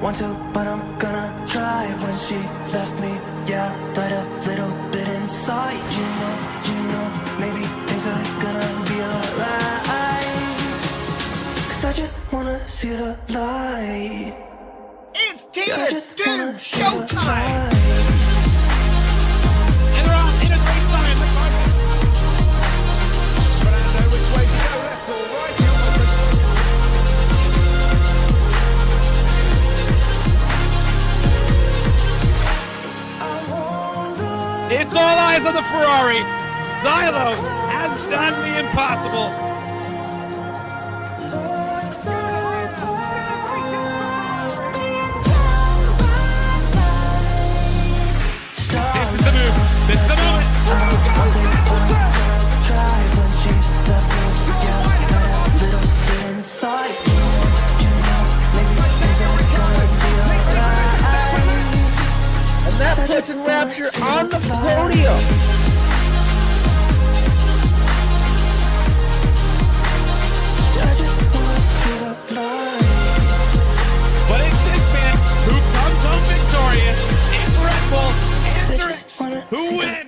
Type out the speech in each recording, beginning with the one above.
want to, but I'm gonna try. When she left me, yeah, died a little bit inside. You know, maybe things are gonna be alright. Cause I just wanna see the light. It's Yeah, I just wanna see the showtime! light. And they're on in a great time. But I know which way to go, left or right. It's all eyes on the Ferrari. Stylo has done the impossible. This is the move. This is the moment. And that puts Rapture on the podium. But it's this man who comes home victorious. It's Red Bull and Drix who win.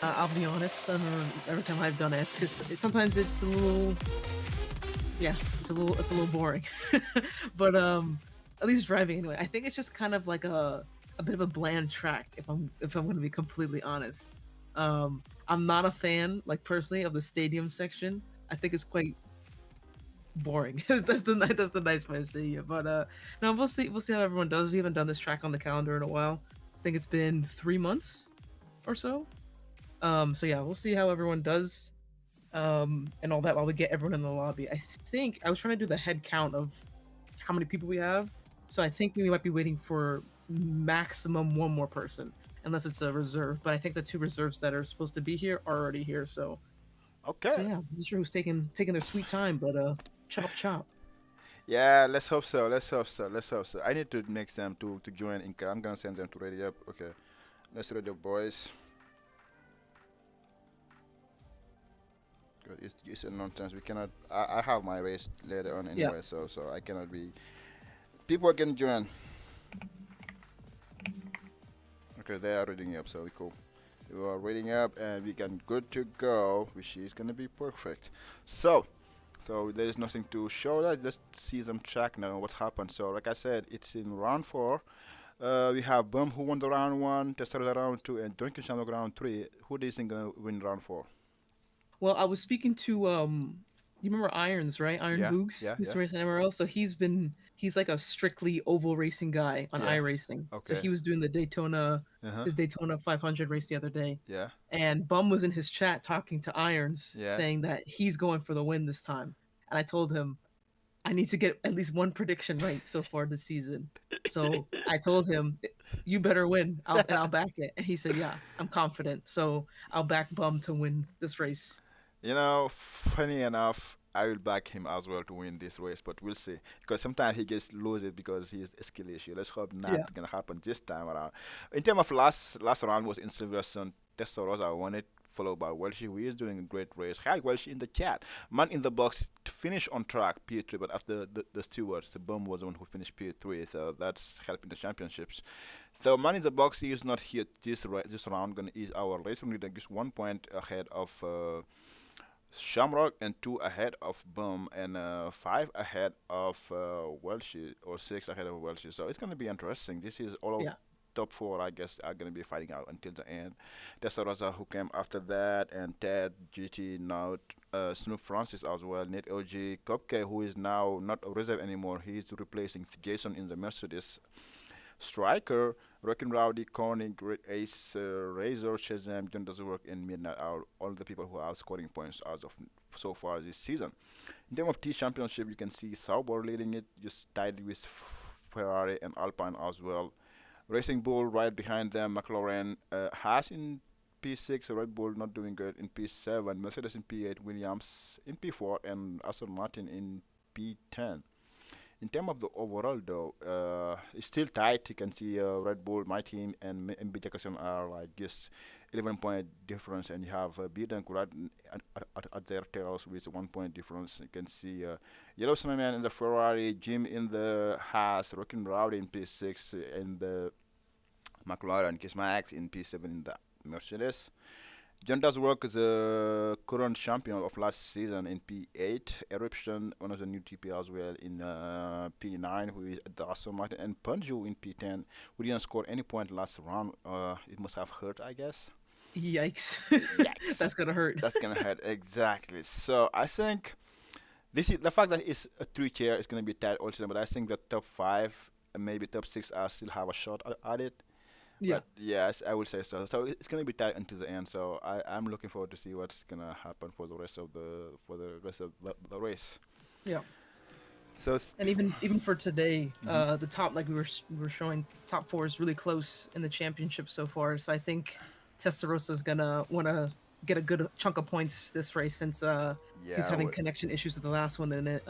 I'll be honest. Every time I've done it, it's because sometimes it's a little, yeah, it's a little boring. But at least driving anyway. I think it's just kind of like a bit of a bland track. If I'm going to be completely honest, I'm not a fan, like personally, of the stadium section. I think it's quite boring. that's the nice way of saying it. But no, we'll see how everyone does. We haven't done this track on the calendar in a while. I think it's been 3 months or so. So yeah, we'll see how everyone does, and all that while we get everyone in the lobby. I think I was trying to do the head count of how many people we have, so I think we might be waiting for maximum one more person, unless it's a reserve. But I think the 2 reserves that are supposed to be here are already here. So Okay. so yeah, I'm not sure who's taking their sweet time, but chop. Yeah, let's hope so. Let's hope so. Let's hope so. I need to make them to join Inca. I'm gonna send them to ready up. Okay. Let's ready up, boys. Good. It's a nonsense. We cannot. I have my race later on Yeah. anyway, so I cannot be. People can join. Okay, they are reading up, so we cool. We are reading up, and we can good to go, which is gonna be perfect. So there is nothing to show that. Let's see them track now what happened. So like I said, it's in round 4. We have Bum who won the round 1, Tester the round 2, and Donkey Shamrock round 3. Who do you think gonna win round 4? Well, I was speaking to you remember Irons, right? Iron Yeah, Boogs, yeah, Mr. yeah. Racing MRL. So he's like a strictly oval racing guy on Yeah. iRacing. So Okay. he was doing the Daytona Uh-huh. his Daytona 500 race the other day. Yeah. And Bum was in his chat talking to Irons, Yeah. saying that he's going for the win this time. And I told him I need to get at least one prediction right so far this season. So I told him, "You better win, I'll back it." And he said, "Yeah, I'm confident. So I'll back Bum to win this race." You know, funny enough, I will back him as well to win this race, but we'll see. Because sometimes he just loses because he's a skill issue. Let's hope Yeah. not gonna happen this time around. In terms of last round was in Silverstone. Testarossa won it, followed by Welshi, who is doing a great race. Hi Welshi in the chat. Man in the box to finish on track P3, but after the stewards, the bomb was the one who finished P3, so that's helping the championships. So man in the box is not here this round. Gonna is our race leader, just 1 point ahead of. Shamrock and 2 ahead of Boom and 5 ahead of Welsh or 6 ahead of Welsh. So it's going to be interesting. This is all of Yeah. top 4, I guess, are going to be fighting out until the end. Testarossa who came after that, and Ted, GT, now Snoop Francis as well, Nate OG, Kopke who is now not a reserve anymore. He's replacing Jason in the Mercedes. Striker, Rockin' Rowdy, Corny, Great Ace, Razor, Shazam, John Does Work, and Midnight are all the people who are scoring points as of so far this season. In terms of T Championship, you can see Sauber leading it, just tied with Ferrari and Alpine as well. Racing Bull right behind them, McLaren, Haas in P6, Red Bull not doing good in P7, Mercedes in P8, Williams in P4, and Aston Martin in P10. In terms of the overall, though, it's still tight. You can see Red Bull, my team, and MB Jacobson are like just 11-point difference, and you have Bidan Kurat at their tails with 1 point difference. You can see Yellow Snowman in the Ferrari, Jim in the Haas, Rockin' Rowdy in P6, and the McLaren, Kismax in P7 in the Mercedes. John does work as a current champion of last season in P8. Eruption, one of the new TP as well in P9, who is at the Aston Martin, and Punju in P10, who didn't score any point last round. It must have hurt, I guess. Yikes. Yikes. That's gonna hurt. That's gonna hurt exactly. So I think this is the fact that it's a 3 tier is gonna be tight also, but I think the top 5 and maybe top 6 are still have a shot at it. Yeah. But yes, I would say so. So it's gonna be tight until the end. So I'm looking forward to see what's gonna happen for the rest of the race. Yeah. So And even for today, Mhm. the top, like we were showing, top 4 is really close in the championship so far. So I think Testarossa is gonna want to get a good chunk of points this race, since yeah, he's having connection issues with the last one, and it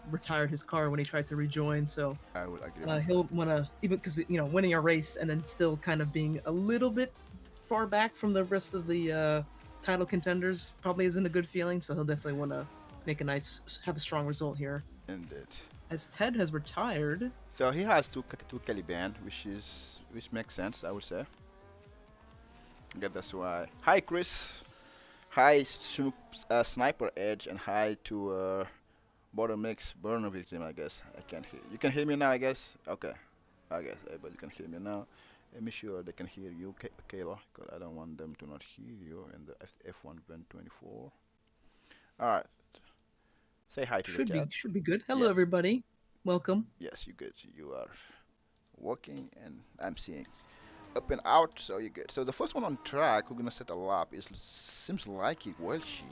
retired his car when he tried to rejoin. So I would agree. he'll want to, even because winning a race and then still kind of being a little bit far back from the rest of the title contenders probably isn't a good feeling. So he'll definitely want to have a strong result here. Indeed. As Ted has retired. So he has two Caliban, which makes sense, I would say. I guess that's why. Hi Chris. Hi Sniper Edge, and hi to Border Mix Burner Victim. I guess I can't hear. You can hear me now, I guess. Okay. I guess everybody can hear me now. Let me sure they can hear you, Kayla, because I don't want them to not hear you in the F1 Event 24. All right. Say hi to the chat. Should be good. Hello Yeah. everybody. Welcome. Yes, you good. You are walking, and I'm seeing up and out, so you're good. So the first one on track, who's gonna set a lap, is seems like it Welshi.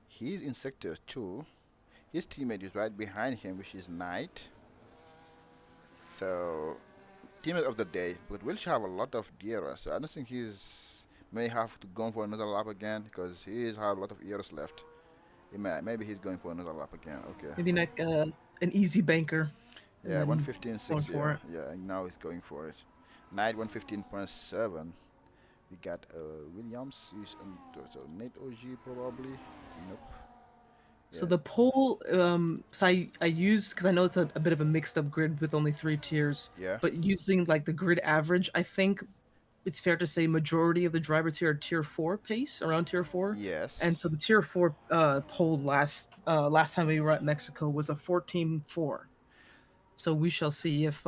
He's in sector 2. His teammate is right behind him, which is Knight. So teammate of the day, but Welshi have a lot of gear, so I don't think he's may have to go for another lap again, because he has a lot of years left. Maybe he's going for another lap again. Okay. Maybe like an easy banker. and Yeah, then 115.6. going for it. Yeah, and now he's going for it. Knight 115.7. We got Williams. He's on so Nate OG probably. Nope. So Yeah. the poll, so I used, because I know it's a bit of a mixed up grid with only 3 tiers, Yeah. but using like the grid average, I think it's fair to say majority of the drivers here are tier 4 pace, around tier 4. Yes. And so the tier 4 poll last time we were at Mexico was a 14-4. So we shall see if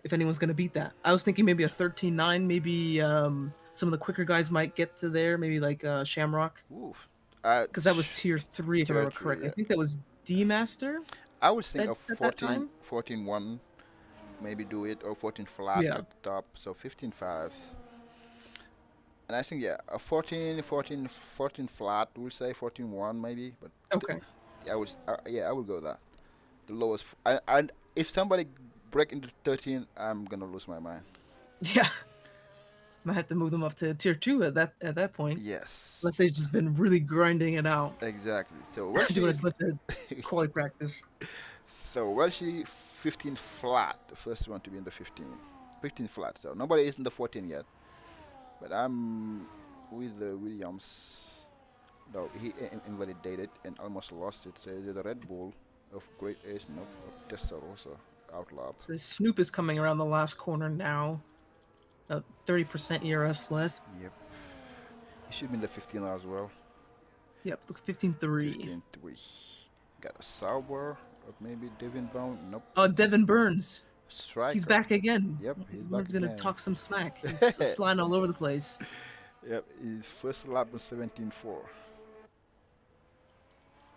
if anyone's gonna beat that. I was thinking maybe a 13-9, maybe some of the quicker guys might get to there, maybe like Shamrock. Oof. Because that was tier 3, if I Tier remember 3, correctly. yeah. I think that was D Master. I would think That of at that 14, time? 14-1, maybe do it, or 14 flat Yeah. at the top. So 15-5. And I think yeah, a 14 flat. We'll say 14-1 maybe, but Okay. I would go that. The lowest. And if somebody break into 13, I'm gonna lose my mind. Yeah. Might have to move them up to tier 2 at that point. Yes, Unless they've just been really grinding it out, exactly. So when doing a she's bunch of quality practice. so when she 15 flat, the first one to be in the 15, 15 flat. So nobody is in the 14 yet. But I'm with the Williams. No, he invalidated and almost lost it. So the Red Bull of Great Ace, nope, of Tester also outlap. So Snoop is coming around the last corner now. About 30% ERS left. Yep. He should be in the 15 as well. Yep, look 15-3. 15-3. Got a Sauber, or maybe Devin Bound. Nope. Oh, Devin Burns. Striker. He's back again. Yep, he's I wonder back if he's gonna again. talk some smack. He's sliding all over the place. Yep, his first lap was 17-4.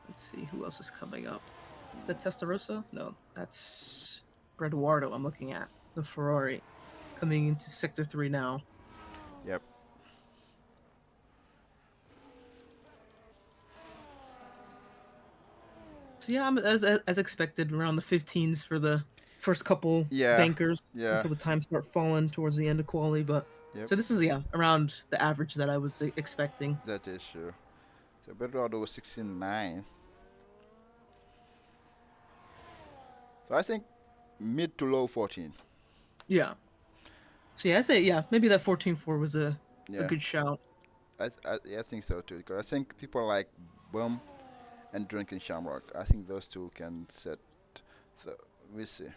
Let's see who else is coming up. Is that Testarossa? No, that's Eduardo I'm looking at. The Ferrari. Coming into Sector 3 now. Yep. So yeah, I'm as expected, around the 15s for the first couple bankers until the times start falling towards the end of quali. But so this is around the average that I was expecting. That is true. So Eduardo was 16-9. So I think mid to low 14. Yeah. So yeah, I say maybe that 14-4 was a good shout. I think so too, because I think people like Boom and Drinking Shamrock, I think those two can set. So we'll see.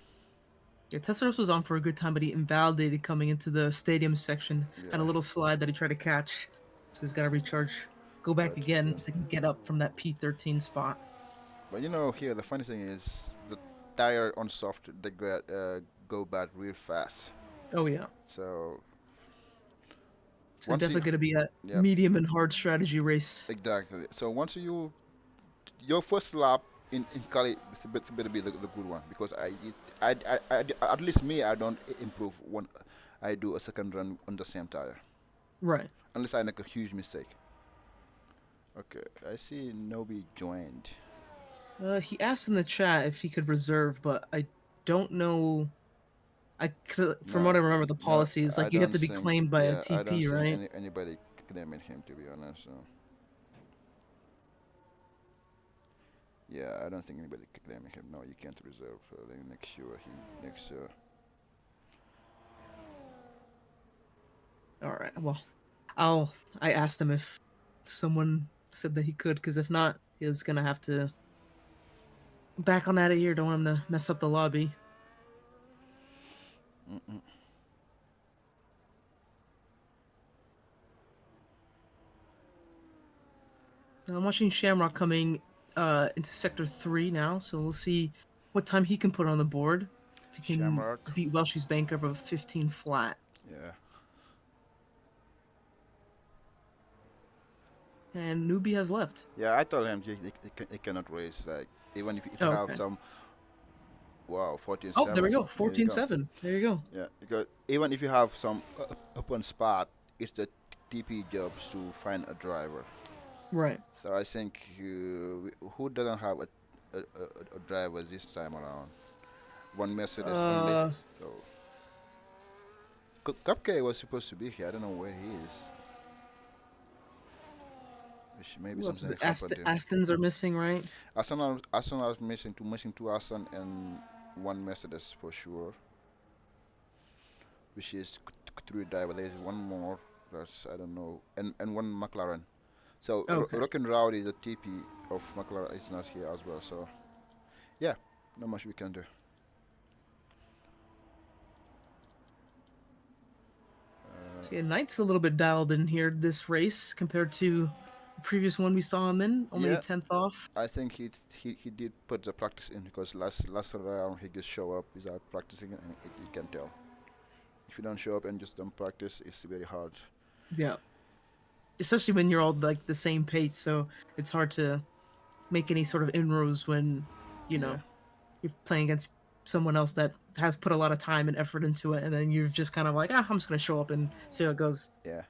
Yeah, Tessaros was on for a good time, but he invalidated coming into the stadium section. Had a little slide that he tried to catch, so he's got to recharge. Go back again so he can get up from that P13 spot. But you know, here the funny thing is the tire on soft they go bad real fast. Oh yeah. So it's definitely going to be a medium and hard strategy race. Exactly. So once your first lap in Cali better be the good one, because I at least me, I don't improve when I do a second run on the same tire. Right. Unless I make a huge mistake. Okay, I see Nobi joined. He asked in the chat if he could reserve, but I don't know. From what I remember, the policy is like you have to be claimed by a TP, I don't right? see anybody claiming him, to be honest. So. Yeah, I don't think anybody claiming him. No, you can't reserve. Then next year All right. Well, I asked him if someone said that he could, because if not, he's gonna have to back on out of here. Don't want him to mess up the lobby. So I'm watching Shamrock coming into Sector 3 now, so we'll see what time he can put on the board. If he can beat Welsh's banker of a 15 flat. Yeah. And Newbie has left. Yeah, I told him he cannot race. Like, even if you have some. Wow, 14-7. Oh, there we go. 14-7. There you go. Yeah, because even if you have some open spot, it's the TP jobs to find a driver. Right. So I think who doesn't have a driver this time around? One Mercedes only. So Cupcake was supposed to be here. I don't know where he is. Maybe something happened. Astons are missing, right? Aston are missing two Aston and one Mercedes for sure, which is 3 driver. There is one more. That's I don't know, and one McLaren. So Rock and Rowdy, the TP of McLaren, is not here as well. So yeah, not much we can do. See, Knight's a little bit dialed in here this race compared to the previous one we saw him in, only a 10th off. I think he did put the practice in, because last round he just show up without practicing, and you can tell. If you don't show up and just don't practice, it's very hard. Yeah. Especially when you're all like the same pace, so it's hard to make any sort of inroads when, you know, you're playing against someone else that has put a lot of time and effort into it, and then you're just kind of like, I'm just gonna show up and see how it goes. Yeah.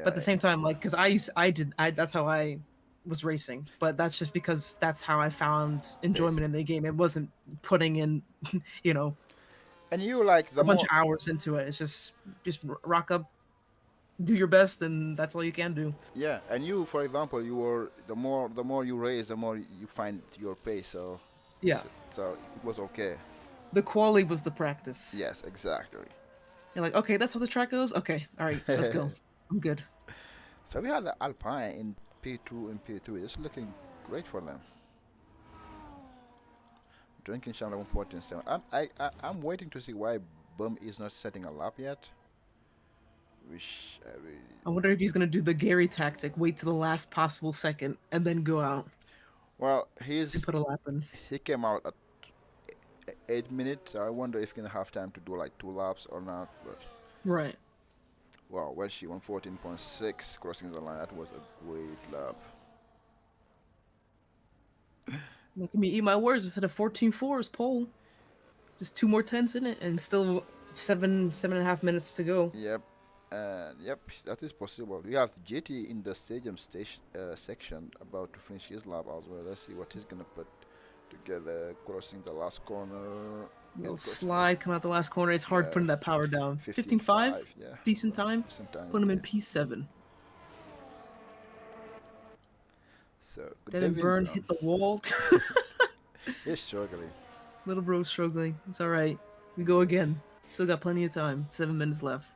But at the same time, like, because that's how I was racing, but that's just because that's how I found enjoyment in the game. It wasn't putting in, you know, and you like a bunch of hours into it. It's just rock up, do your best, and that's all you can do. Yeah, and you, for example, you were the more you raise, the more you find your pace. Yeah, So it was okay. the quality was the practice. Yes, exactly. You're like, okay, that's how the track goes. Okay, all right, let's go. I'm good. So we had the Alpine in P2 and P3. It's looking great for them. Drinking Channel 114.7. I'm waiting to see why Bum is not setting a lap yet. Which I really, I wonder if he's gonna do the Gary tactic, wait to the last possible second, and then go out well, and put a lap in. he came out at 8 minutes. So I wonder if he's gonna have time to do like 2 laps or not. But Right. wow, well, she won 14.6 crossing the line. That was a great lap. Look at me eat my words. Instead of 14.4's pole, just 2 more tenths in it, and still 7.5 minutes to go. Yep, and yep, that is possible. We have JT in the stadium station section about to finish his lap as well. Let's see what he's gonna put together. Crossing the last corner. Little He's crossing. slide, come out the last corner. It's hard Yeah, putting that power down. 15.5, 15.5. Yeah, decent well, time. decent time. Put him in Yeah. P7. So Devin Devin Byrne Brown, hit the wall. he's struggling. Little bro struggling. It's all right. We go again. Still got plenty of time. 7 minutes left.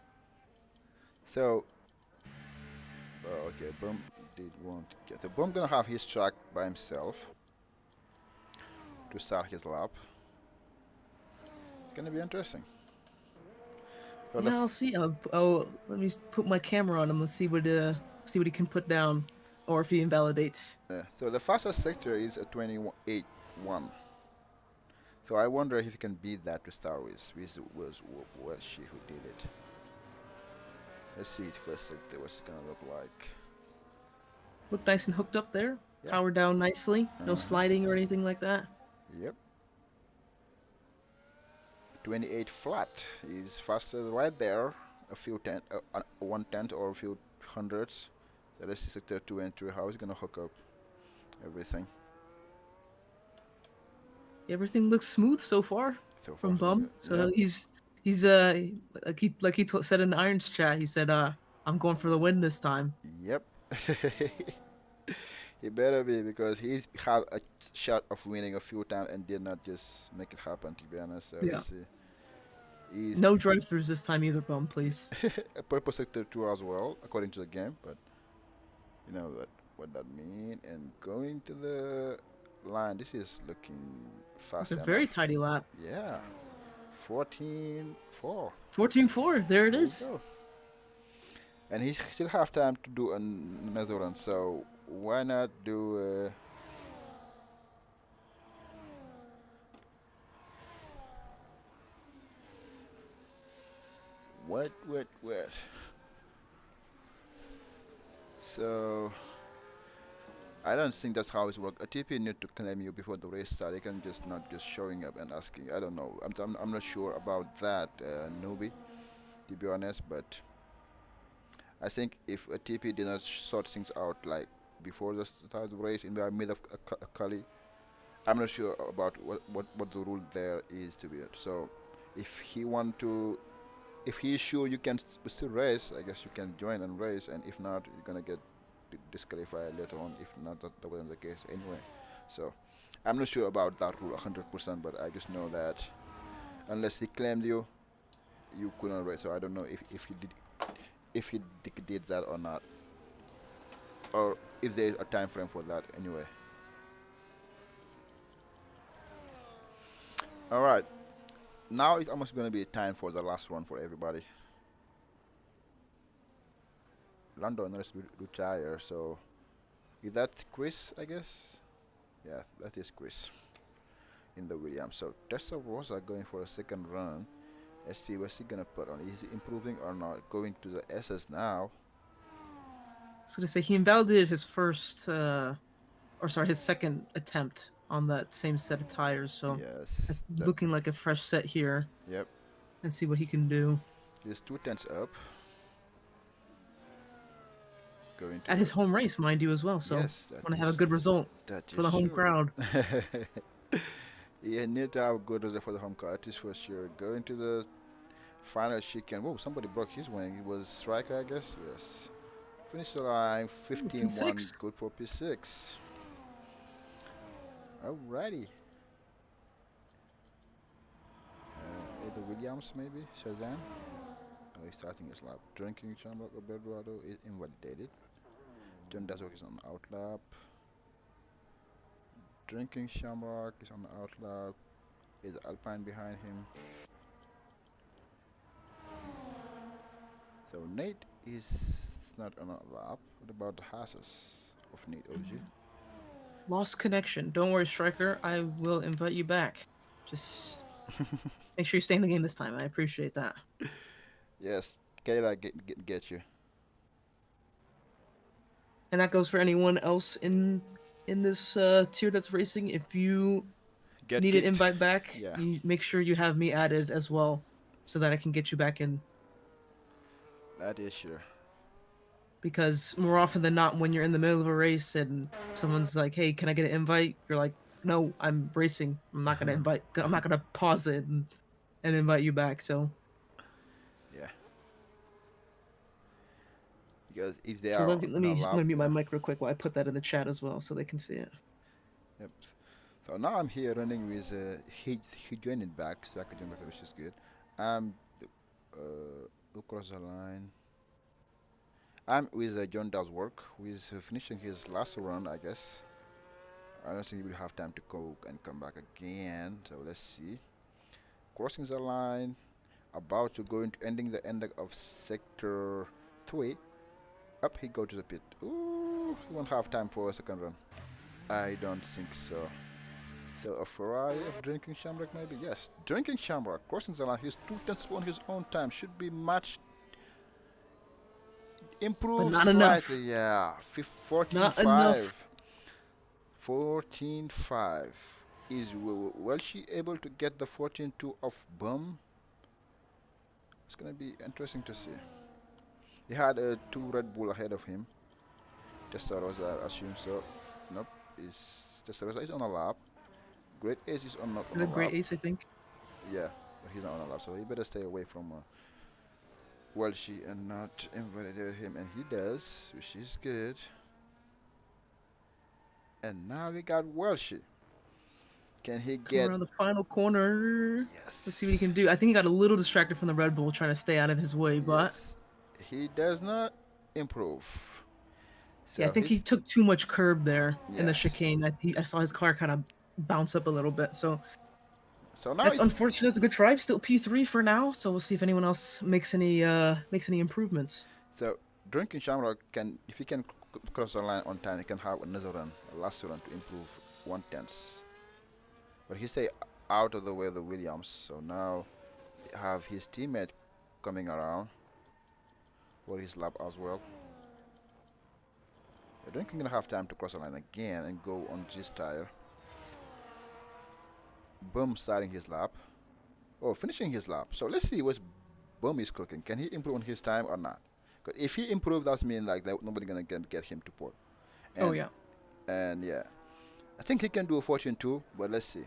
So, okay, Bum did want to get. So Bum gonna have his track by himself to start his lap. It's gonna be interesting. So Yeah, I'll see. Let me put my camera on him. Let's see what he can put down, or if he invalidates. so the fastest sector is a 28.1. So I wonder if he can beat that to start with. Was she who did it? Let's see it first sector. What's it gonna look like? Look nice and hooked up there. Yeah. Power down nicely. No sliding or anything like that. Yep. 28 flat is faster right there. A few 1/10 or a few hundreds. So let's see sector 2 and 3. How is it gonna hook up everything? Everything looks smooth so far So far from so Bum. good. So Yep. he's said in the Irons chat. He said, I'm going for the win this time. Yep. He better be because he's had a shot of winning a few times and did not just make it happen. To be honest, so Yeah. let's see. He's No drive-throughs this time either, Bum, please. a purple sector 2 as well, according to the game, but you know what that mean. And going to the line, this is looking It's fast a enough. very tidy lap. Yeah, 14.4. 14.4. There it There you is. go. And he still have time to do another run, so why not do? What? So I don't think that's how it works. A TP need to claim you before the race start. They can just not just showing up and asking. I don't know. I'm not sure about that, newbie, to be honest. But I think if a TP did not sort things out like before the start of the race in the middle of a quali, I'm not sure about what the rule there is to be. So if he want to, if he is sure you can still race, I guess you can join and race. And if not, you're gonna get disqualified later on. If not, that wasn't the case anyway. So I'm not sure about that rule 100%, but I just know that unless he claimed you, you couldn't race. So I don't know if he did that or not, or if there is a time frame for that anyway. All right, now it's almost going to be time for the last one for everybody. London is retire, so is that Chris? I guess. Yeah, that is Chris in the Williams. So Tessa Rosa going for a second run. Let's see what's he gonna put on. Is he improving or not? Going to the SS now. I was gonna say he invalidated his his second attempt on that same set of tires. So Yes. looking like a fresh set here. Yep. And see what he can do. He's 2 tenths up. Going to At his home race, mind you, as well. So yes, want to have a good result for the home crowd. Yeah, need to have good result for the home crowd. That is for sure. Going to the Final chicken. Whoa, somebody broke his wing. It was striker, I guess. Yes. Finish the line. Ooh, 15-1. P6. Good for P6. Alrighty. Either Williams, maybe? Shazam? Oh, he's starting his lap. Drinking Shamrock or Belgrado is invalidated. John Dazok is on the outlap. Drinking Shamrock is on the outlap. Is Alpine behind him? So Nate is not on a lap. What about the Hasses of Nate OG? Lost connection. Don't worry, Striker. I will invite you back. Just make sure you stay in the game this time. I appreciate that. Yes, Kayla get you. And that goes for anyone else in this tier that's racing. If you Get need an kicked. invite back, Yeah, you make sure you have me added as well, so that I can get you back in. that is sure. Because more often than not, when you're in the middle of a race and someone's like, "Hey, can I get an invite?" You're like, "No, I'm racing. I'm not gonna invite. I'm not gonna pause it and invite you back." So, Yeah, because if they so are let me let on a me I'm lap, gonna mute my yeah. mic real quick while I put that in the chat as well, so they can see it. Yep. So now I'm here running with he joined it back, so I can join with which is good. I'm across the line. I'm with John does work, who is finishing his last run, I guess. I don't think he will have time to go and come back again. So let's see. Crossing the line, about to go into ending the end of sector 3. Up he go to the pit. Ooh, he won't have time for a second run. I don't think so. So a Ferrari of drinking Shamrock maybe? Yes. Drinking Shamrock crossing the line. He's 2 tenths on his own time. Should be much But improved not enough. slightly. Yeah. Not enough. 14.5. 14.5. Is Welsh able to get the 14.2 of Bum? It's gonna be interesting to see. He had 2 Red Bull ahead of him. Testarossa, I assume so. Nope. Testarossa is on a lap. Great Ace is not on He's a a great lap. ace, I think. Yeah, but he's not on a lap, so he better stay away from Welshie and not invalidate him, and he does, which is good. And now we got Welshie. Can he Come get? around the final corner. Let's see what he Yes, can do. I think he got a little distracted from the Red Bull trying to stay out of his way, but yes. He does not improve. yeah, I So think he he's took too much curb there in the yes. chicane. I saw his car kind of bounce up a little bit. So So now that's he's unfortunate. It's a good try. Still P3 for now. So we'll see if anyone else makes any improvements. so drinking Shamrock can if he can cross the line on time, he can have another run, a last run to improve 1/10. But he stay out of the way of the Williams. So now have his teammate coming around for his lap as well. I don't think he's gonna have time to cross the line again and go on this tire. Boom starting his lap. Oh, finishing his lap. So let's see what Boom is cooking. Can he improve on his time or not? Because if he improves, that means like that nobody gonna get him to port. Oh And yeah, yeah, I think he can do a fortune too. But let's see.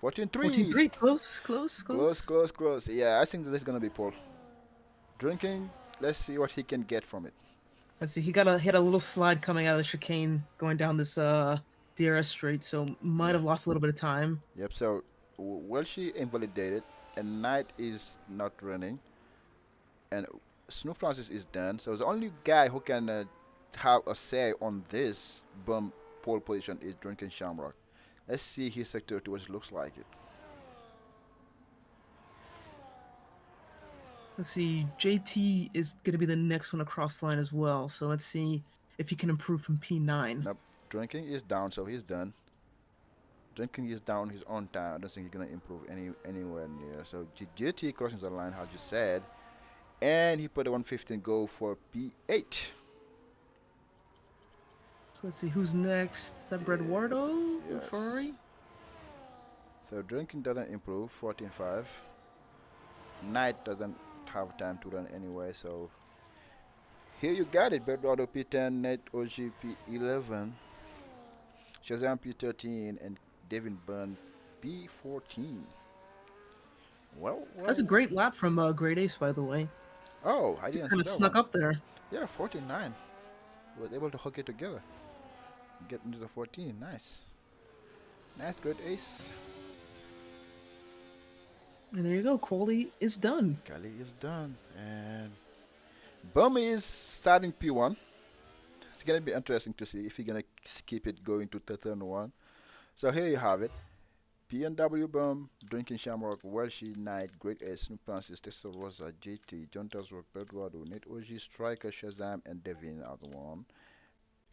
Fortune 3. 14-3. Close, close, Close, close. close, close. Yeah, I think this is gonna be Paul. Drinking. Let's see what he can get from it. Let's see. He had a little slide coming out of the chicane going down this DRS straight, so might Yeah. have lost a little bit of time. Yep. So Welshie invalidated, and Knight is not running, and Snoop Francis is done. So the only guy who can have a say on this bum pole position is Drinking Shamrock. Let's see his sector 2 what looks like it. Let's see. JT is gonna be the next one across the line as well. So let's see if he can improve from P9. Nope. Drinking is down, so he's done. Drinking is down his own time. I don't think he's gonna improve anywhere near. So JT crossing the line, as you said, and he put a 115 go for P8. So let's see who's next. Is that Eduardo with Yes. Ferrari? So drinking doesn't improve, 14.5. Knight doesn't have time to run anyway, so here you got it. Bedwado P10, Net OG P11, Shazam P13, and Devin Byrne P14. Well, That's a well. great lap from Great Ace, by the way. Oh, I Just didn't kind see of that snuck one. up there. Yeah, 49. Was able to hook it together. Get into the 14. Nice. Nice, good ace. And there you go. Quali is done. Kali is done. And Bum is starting P1. It's gonna be interesting to see if he's gonna keep it going to turn 1. So here you have it. PNW Bum, Drinking Shamrock, Welshie, Knight, Great Ace, Snoop Francis, Texas Rosa, JT, John Tasrock, Bedwado, Nate OG, Striker, Shazam, and Devin are the one.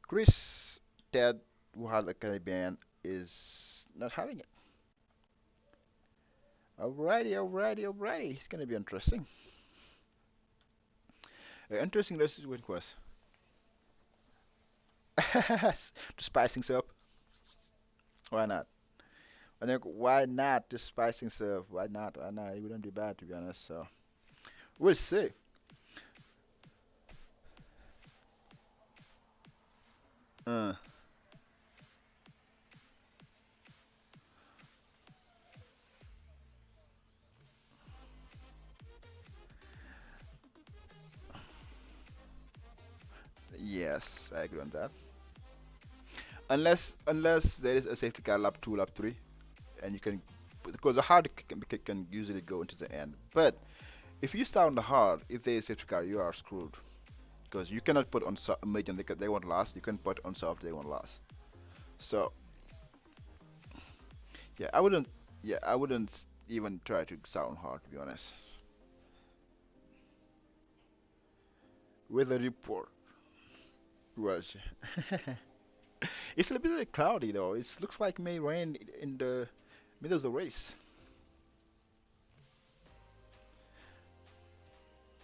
Chris, Ted, who had the Caribbean, is not having it. Alrighty. It's gonna be interesting. Interesting race is with quest. To spice things up. Why not? I think why not to spice things up? Why not? Why not? It wouldn't be bad to be honest. So we'll see. Uh, yes, I agree on that. Unless there is a safety car lap 2, lap 3, and you can because the hard can usually go into the end. But if you start on the hard, if there is a safety car, you are screwed because you cannot put on medium, they won't last. You can put on soft, they won't last. So yeah, I wouldn't. Yeah, I wouldn't even try to sound hard to be honest. Weather report was. It's a little bit cloudy though. It looks like may rain in the middle of the race.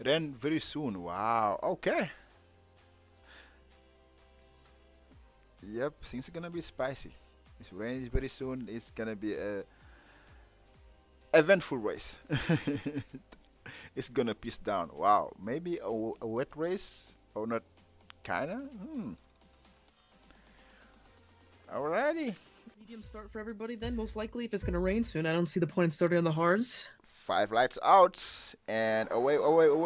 Rain very soon. Wow. Okay. Yep. Things are gonna be spicy. If rain is very soon, it's gonna be a eventful race. It's gonna piss down. Wow. Maybe a wet race or not? Kinda. Alrighty. Medium start for everybody then, most likely, if it's going to rain soon. I don't see the point in starting on the hards. 5 lights out, and away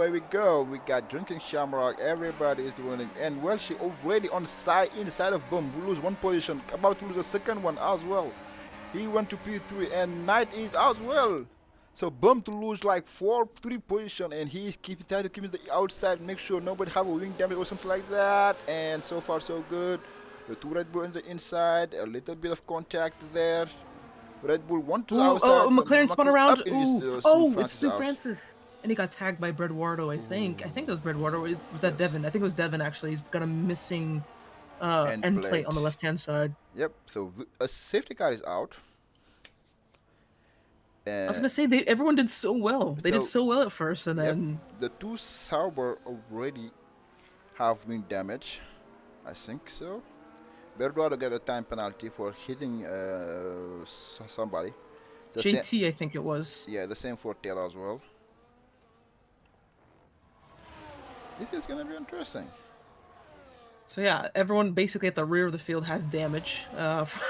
we go. We got Drinking Shamrock. Everybody is winning, and well, she already on side inside of Boom. We lose 1 position, about to lose a second one as well. He went to P3, and Knight is as well. So Boom to lose like 3 position, and he's trying to keep the outside, make sure nobody have a wing damage or something like that. And so far so good. The 2 Red Bull on the inside, a little bit of contact there. Red Bull want to Ooh, outside. McLaren spun McLaren around. up and Ooh, Snoop it's Francis Snoop out. Francis. And he got tagged by Bredwardo, I think. I think that was Bredwardo. Was that Yes. Devin? I think it was Devin, actually. He's got a missing And end plate. plate on the left-hand side. Yep, so a safety car is out. I was going to say, everyone did so well. They did So, so well at first, and yep, then... the 2 Sauber already have wing damage. I think so. Bernardo got a time penalty for hitting somebody. JT, I think it was. Yeah, the same for Taylor as well. This is gonna be interesting. So yeah, everyone basically at the rear of the field has damage,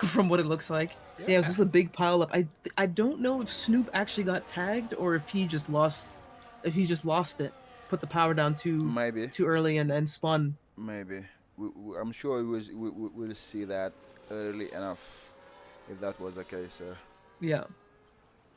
from what it looks like. Yeah, it was just a big pile up. I don't know if Snoop actually got tagged or if he just lost, it, put the power down too early and spun. Maybe. I'm sure we'll see that early enough if that was the case. Yeah,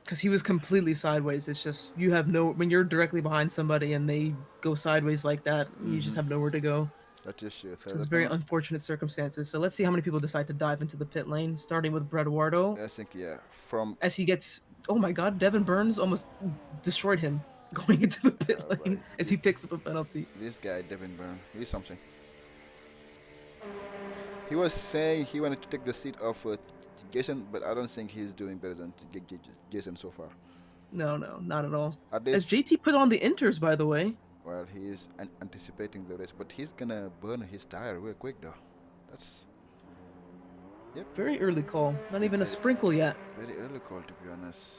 because he was completely sideways. It's just you have when you're directly behind somebody and they go sideways like that, you just have nowhere to go. That is true. So it's very unfortunate circumstances. So let's see how many people decide to dive into the pit lane, starting with Bredwardo. I think As he gets, oh my God, Devin Burns almost destroyed him going into the pit lane as he picks up a penalty. This guy, Devin Burns, he's something. He was saying he wanted to take the seat of Jason, but I don't think he's doing better than Jason so far. No, not at all. As JT put on the inters, by the way. Well, he is anticipating the race, but he's gonna burn his tire real quick though. That's... Yep. Very early call. Not even a sprinkle yet. Very early call, to be honest.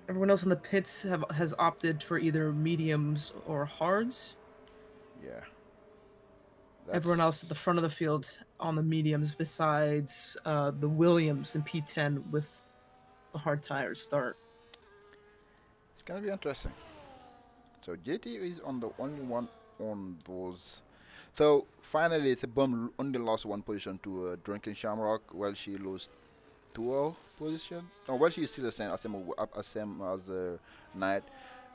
Everyone else in the pits has opted for either mediums or hards. Yeah. Everyone else at the front of the field on the mediums, besides the Williams in P10 with the hard tires start. It's gonna be interesting. So JT is on the only one on those. So finally, the Bum only lost one position to Drunken Shamrock, while she lost two position. Oh, well, she is still the same as Knight,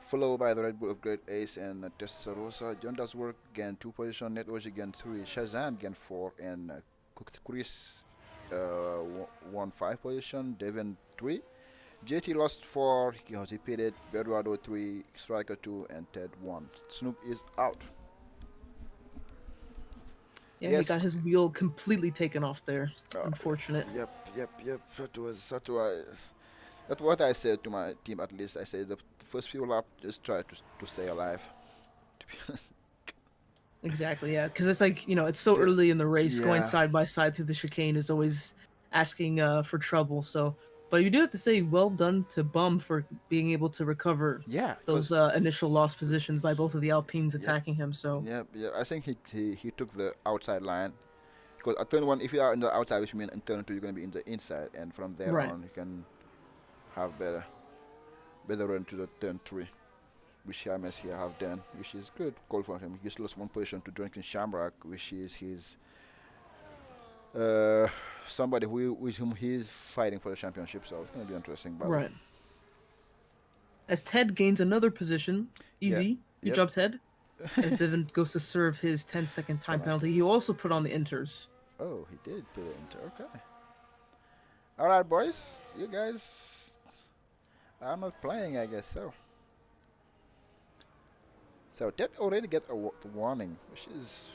followed by the Red Bull Upgrade Ace and Testarossa. John does work again 2 position, Netwatch again 3, Shazam again 4, and Chris won 5 position, Devin 3. JT lost 4, he pitted, Bedwado 3, Striker 2, and Ted 1. Snoop is out. Yeah, he Yes. got his wheel completely taken off there. Uh, Unfortunate. Yep. That's what I said to my team. At least I said the first few laps, just try to stay alive. To be honest. Exactly, yeah. Because it's like, it's so The- early in the race, going yeah. side by side through the chicane is always asking for trouble. So, but you do have to say, well done to Bum for being able to recover Yeah, those initial lost positions by both of the Alpines Yep. attacking him. So, yeah. I think he took the outside line because at turn 1, if you are in the outside, which means in turn 2 you're gonna be in the inside, and from there right. on you can have better run to the turn 3. Which James here have done, which is good call for him. He's lost 1 position to Drunken Shamrock, which is his somebody with whom he's fighting for the championship. So it's gonna be interesting battle. Right. As Ted gains another position, easy. Good Yep. job, Ted. As Devin goes to serve his 10-second time penalty, he also put on the inters. Oh, he did put it into. Okay. All right, boys. You guys are not playing, I guess so. So that already get a warning, which is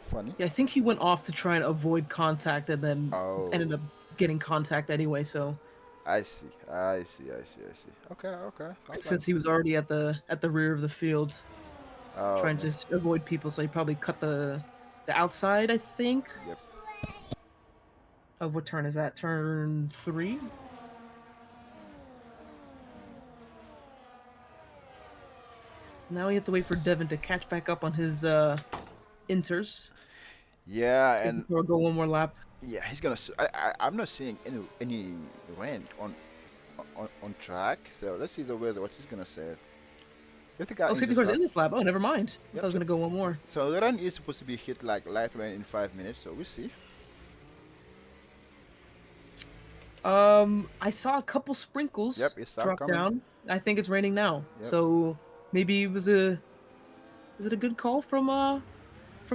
funny. Yeah, I think he went off to try and avoid contact and then Oh. ended up getting contact anyway, so I see. Okay. since he was already at the rear of the field Oh, trying to just avoid people, so he probably cut the outside, I think. Yep. Of what turn is that? Turn 3? Now we have to wait for Devin to catch back up on his inters. Yeah, So and we'll go one more lap. yeah, he's gonna. I'm not seeing any rain on track. So let's see the weather. What he's gonna say. If the guy Oh, in safety this car's lap- in this lap. Oh, never mind. I Yep, thought I was so- gonna go one more. So the run is supposed to be hit like light rain in 5 minutes. So we'll see. I saw a couple sprinkles Yep, it's drop coming. down. I think it's raining now. Yep. So maybe it was a good call from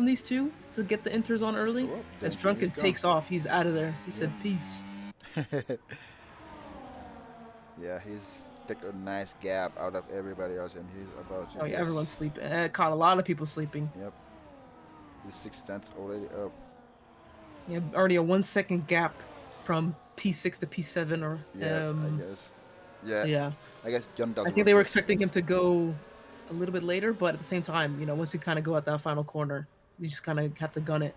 these two to get the inters on early? Oh, As then Drunken he's gone. takes off, he's out of there. He said peace. Yeah, he's taking a nice gap out of everybody else, and he's about to. Oh yeah, just- everyone's sleeping. It caught a lot of people sleeping. Yep. He's 6 tenths already up. Yeah, already a 1 second gap from P6 to P7 or Yeah, I guess. Yeah, so yeah. I guess John does. I think they were expecting him to go a little bit later, but at the same time, once you kind of go at that final corner, you just kind of have to gun it.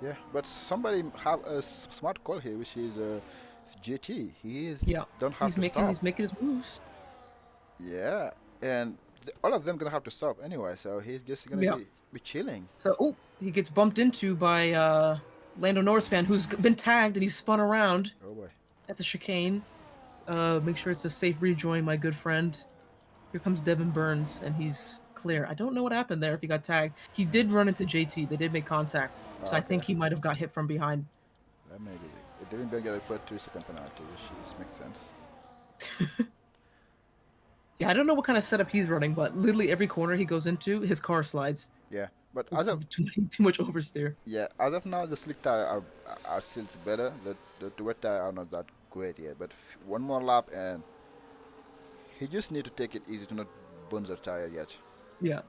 Yeah, but somebody have a smart call here, which is GT. He is don't have He's to making stop. his moves. Yeah, and all of them gonna have to stop anyway, so he's just gonna Yeah. be chilling. So he gets bumped into by Lando Norris fan who's been tagged and he's spun around Oh boy. at the chicane. Make sure it's a safe rejoin, my good friend. Here comes Devin Burns, and he's clear. I don't know what happened there if he got tagged. He did run into JT. They did make contact, so I think he might have got hit from behind. That may be it. They didn't get a 2-second penalty, which makes sense. Yeah, I don't know what kind of setup he's running, but literally every corner he goes into, his car slides. Yeah, but It's as of too much oversteer. as of now, the slick tire are still better. The wet tire are not that great yet. But one more lap, and he just need to take it easy to not burn the tire yet. Yeah.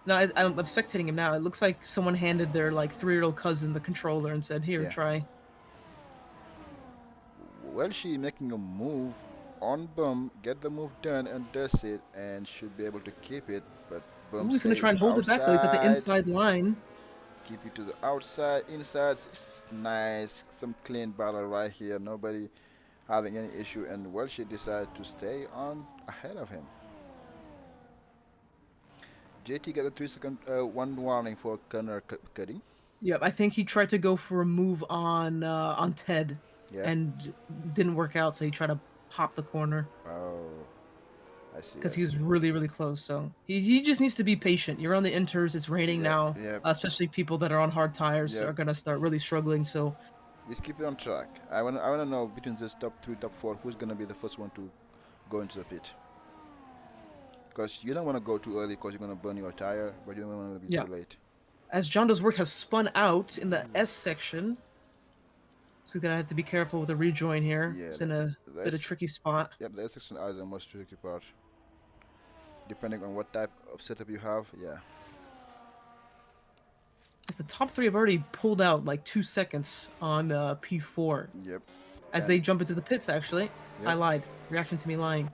No, I'm spectating him now. It looks like someone handed their 3-year-old cousin the controller and said, "Here, Yeah. try." Well, she making a move on Bum, get the move done, and does it, and should be able to keep it. But Bum Ooh, he's gonna stays try and hold it back though. He's at the outside. inside line. Keep it to the outside, inside. It's nice, some clean battle right here. Nobody having any issue, and well, she decided to stay on ahead of him. JT got a 3-second one warning for corner cutting. Yep, I think he tried to go for a move on Ted, Yeah. and didn't work out. So he tried to hop the corner Oh, I see. because I he was see. really close. So he just needs to be patient. You're on the inters. It's raining Yep, now. yep, Especially people that are on hard tires yep. are gonna start really struggling. So Just keep it on track. I wanna know between this top 3, top 4, who's gonna be the first one to go into the pit. Because you don't want to go too early because you're gonna burn your tire, but you don't want to be yeah, too late. as John Doe's work has spun out in the S section, so he's gonna have to be careful with the rejoin here. Yeah, It's in a bit of that's tricky spot. yep. The section is the most tricky part. Depending on what type of setup you have, yeah. As the top three have already pulled out like 2 seconds on P4 Yep. as And they jump into the pits. Actually, I yep. lied. Reaction to me lying.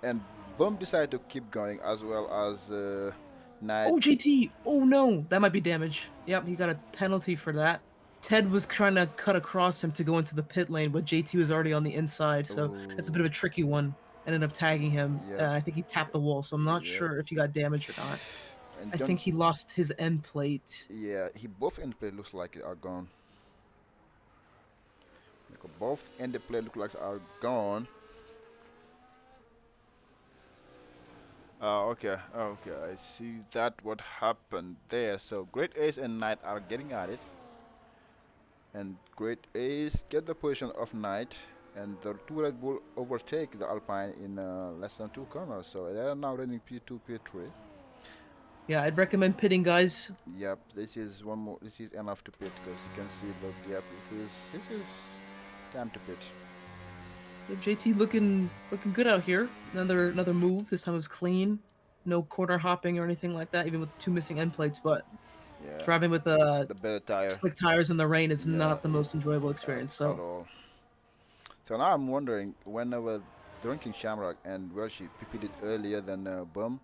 And Bum decided to keep going as well as Knight. Oh, JT! Oh no, that might be damage. Yep, he got a penalty for that. Ted was trying to cut across him to go into the pit lane, but JT was already on the inside, so it's a bit of a Oh, tricky one. Ended up tagging him. yep. I think he tapped the wall, so I'm not Yep. sure if he got damaged or not. And I don't. think he lost his end plate. Yeah, he both end play looks like are gone. Like both end play look like are gone. Okay, okay, I see that what happened there. So Great Ace and Knight are getting at it. And Great Ace get the position of Knight. And the two Red Bull overtake the Alpine in less than 2 corners. So they are now running P2, P3. Yeah, I'd recommend pitting, guys. Yep, this is one more. This is enough to pit because you can see the gap. This is time to pit. Yeah, JT looking good out here. Another move. This time it was clean. No corner hopping or anything like that, even with 2 missing end plates. But Yeah, driving with the better tire. slick tires in the rain is Yeah, not the most enjoyable experience. at So all. So now I'm wondering whenever drinking Shamrock and where she pitted earlier than Bum.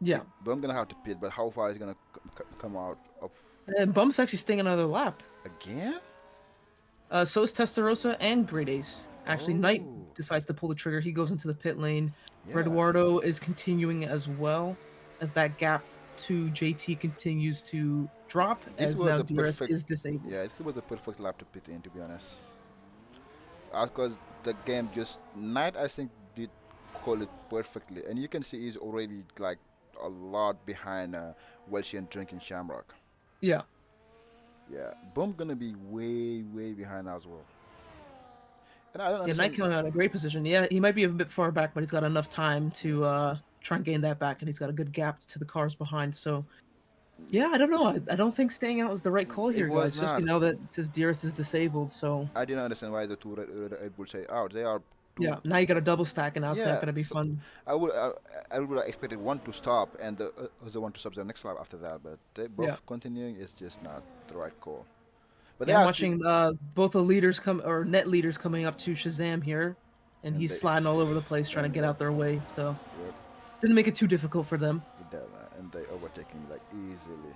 yeah, Bum gonna have to pit, but how far is gonna come out of and Bum's actually staying another lap. again? So is Testarossa and Great Ace. Actually, Knight Oh, decides to pull the trigger. He goes into the pit lane. yeah. Eduardo is continuing as well as that gap to JT continues to drop This as was now a DRS perfect. is disabled. Yeah, this was a perfect lap to pit in, to be honest. Because the game just Knight, I think, did call it perfectly, and you can see he's already like a lot behind Welsh and drinking Shamrock. Yeah. Yeah, Boom gonna be way behind as well. And I don't Yeah, Knight understand. coming out in a great position. Yeah, he might be a bit far back, but he's got enough time to try and gain that back, and he's got a good gap to the cars behind. So, yeah, I don't know. I don't think staying out was the right call It here, was guys. Especially not. now that it says DRS is disabled. So, I didn't understand why the two Red Bull say out. They are yeah, two. now you got a double stack, and now it's not Yeah, going to be so fun. I would have expected one to stop and the other one to stop the next lap after that, but they both Yeah. continuing is just not the right call. But they Yeah, I'm are still, watching both the leaders net leaders coming up to Shazam here, and and he's they sliding all over the place trying to and get out their way. So, yep, didn't make it too difficult for them. it does that, and they overtaking like easily.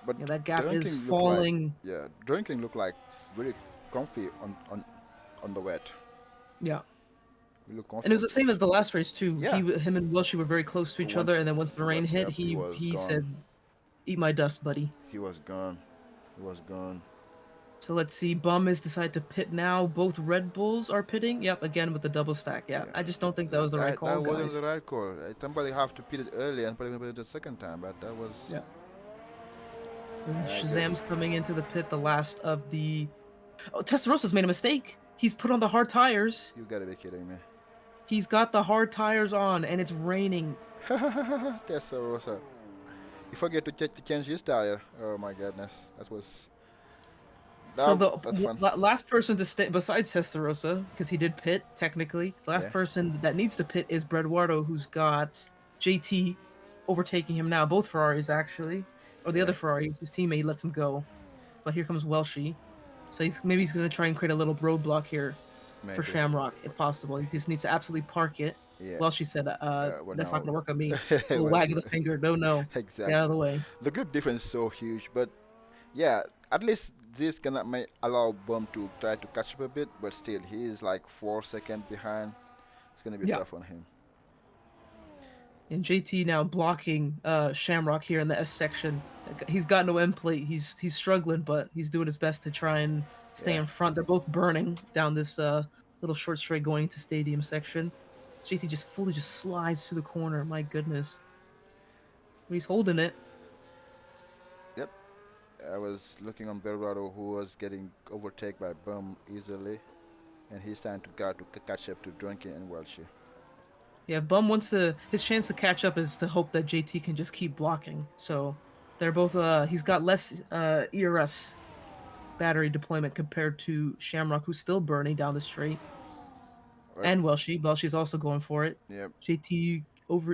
But Yeah, that gap drinking is look falling. like drinking look like very comfy on the wet. Yeah. We look And it was the comfortable. same as the last race too. Yeah. Him and Welshie were very close to each Once, other, and then once the rain hit, yep, he was he gone. said, "Eat my dust, buddy." He was gone. He was gone. So let's see. Bum has decided to pit now. Both Red Bulls are pitting. Yep, again with the double stack. Yeah, I just don't think that was the right call, That wasn't guys. the right call. Somebody have to pit it early and probably pit it the second time, but that was. Yeah. And I guess. Shazam's coming into the pit. The last of the. Oh, Testarosa's made a mistake. He's put on the hard tires. You gotta be kidding me. He's got the hard tires on, and it's raining. Testarossa. You forget to change his tire. Oh my goodness. That was. So That's fun. last person to stay besides Testarossa, because he did pit technically. The last Yeah. person that needs to pit is Eduardo, who's got JT overtaking him now. Both Ferraris actually, or the Yeah. other Ferrari, his teammate lets him go. But here comes Welshie, so maybe he's gonna try and create a little roadblock here for Maybe. Shamrock if possible. He just needs to absolutely park it. Yeah. Welshie said, Well, "That's now- not gonna work on me." Well, Little wag of the finger. No, Exactly. get out of the way. The grip difference is so huge, but yeah, at least this may allow Bum to try to catch up a bit, but still, he is like 4 seconds behind. It's gonna be Yeah. tough on him. And JT now blocking Shamrock here in the S section. He's got no end plate. He's struggling, but he's doing his best to try and stay Yeah. in front. They're both burning down this little short straight going into stadium section. JT just fully just slides through the corner. My goodness. He's holding it. Yep. I was looking on Belgrado, who was getting overtaken by Bum easily, and he's trying to go to catch up to Drunken and Welsh. Yeah, Bum wants to. His chance to catch up is to hope that JT can just keep blocking. So they're both. He's got less ERS battery deployment compared to Shamrock, who's still burning down the straight, Right. and Welshie. Welshie's also going for it. Yep. JT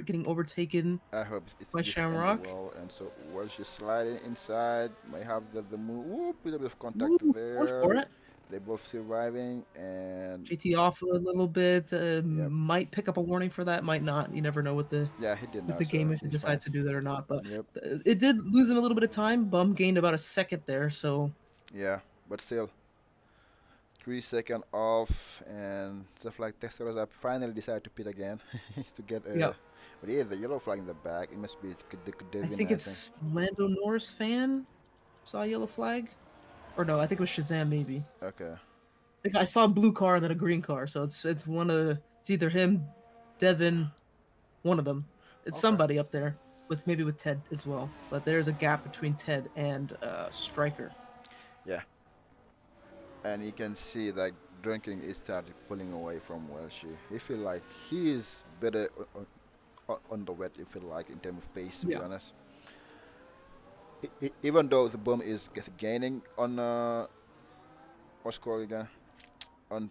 getting overtaken I hope it's by this end Shamrock. well, and so Welsh is sliding inside. May have the move. Whoop, little bit of contact Woo, going there. for it. They both surviving, and JT off a little bit. yep. Might pick up a warning for that. Might not. You never know Yeah, he did with not, the game so if it he's fine. decides to do that or not. But Yep. it did lose him a little bit of time. Bum gained about a second there. So Yeah, but still, 3 second off, and stuff like Texas I finally decided to pit again to get yeah, a. But yeah, the yellow flag in the back. It must be the I Devin, think I think. it's Lando Norris fan saw a yellow flag, or no, I think it was Shazam maybe. Okay. I think I saw a blue car and then a green car, so it's one of it's either him, Devin, one of them. It's Okay. somebody up there with maybe with Ted as well. But there's a gap between Ted and Striker. Yeah. And you can see that drinking is started pulling away from Welshie. He feel like he is better on the wet. You feel like in terms of pace, to be Yeah, honest. Even though the bomb is gaining on what's called again on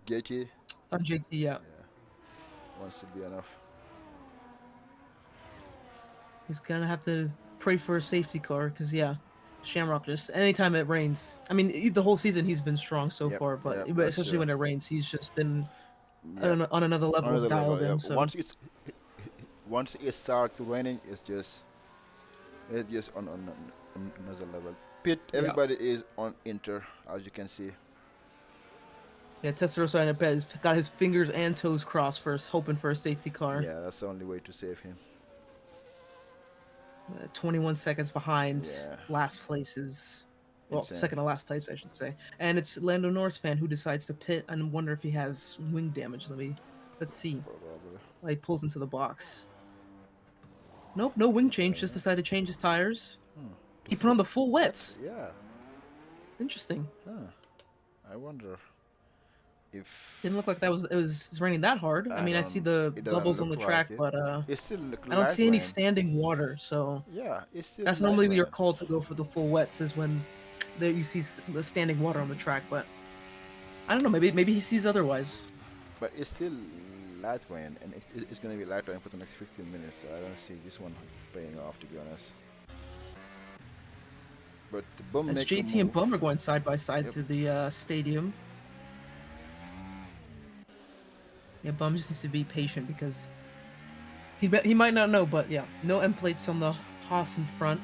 Gaethje, on JT. Yeah, yeah, wants to be enough. he's gonna have to pray for a safety car because yeah, Shamrock just anytime it rains. I mean, the whole season he's been strong so Yep, far, but yep, but that's especially true. when it rains, he's just been Yep, on another level another level. dialed in. Yep. So Once it starts raining, it's just on another level. Pit, yeah, everybody is on Inter, as you can see. yeah, Testarossa in a bed has got his fingers and toes crossed first, hoping for a safety car. Yeah, that's the only way to save him. 21 seconds behind Yeah, last place is, well, insane. second to last place, I should say. And it's Lando Norris fan who decides to pit and wonder if he has wing damage. Let's see. Probably. He pulls into the box. Nope, no wing change. Just decided to change his tires. Hmm. He put on the full wets. Yeah. Interesting. Huh. I wonder if Didn't look like it was raining that hard. I I mean, I see don't. the It doesn't bubbles on look the like track, it. but It still look I don't light see any rain. standing water. So Yeah, it's still that's light normally rain. your call to go for the full wets is when there you see the standing water on the track. But I don't know. Maybe he sees otherwise. But it's still light rain, and it's gonna be light rain for the next 15 minutes. So I don't see this one paying off, to be honest. But the bum As makes a JT and move. Bum are going side by side Yep. through the stadium. Yeah, Bum just needs to be patient because he might not know, but yeah, no end plates on the Haas in front.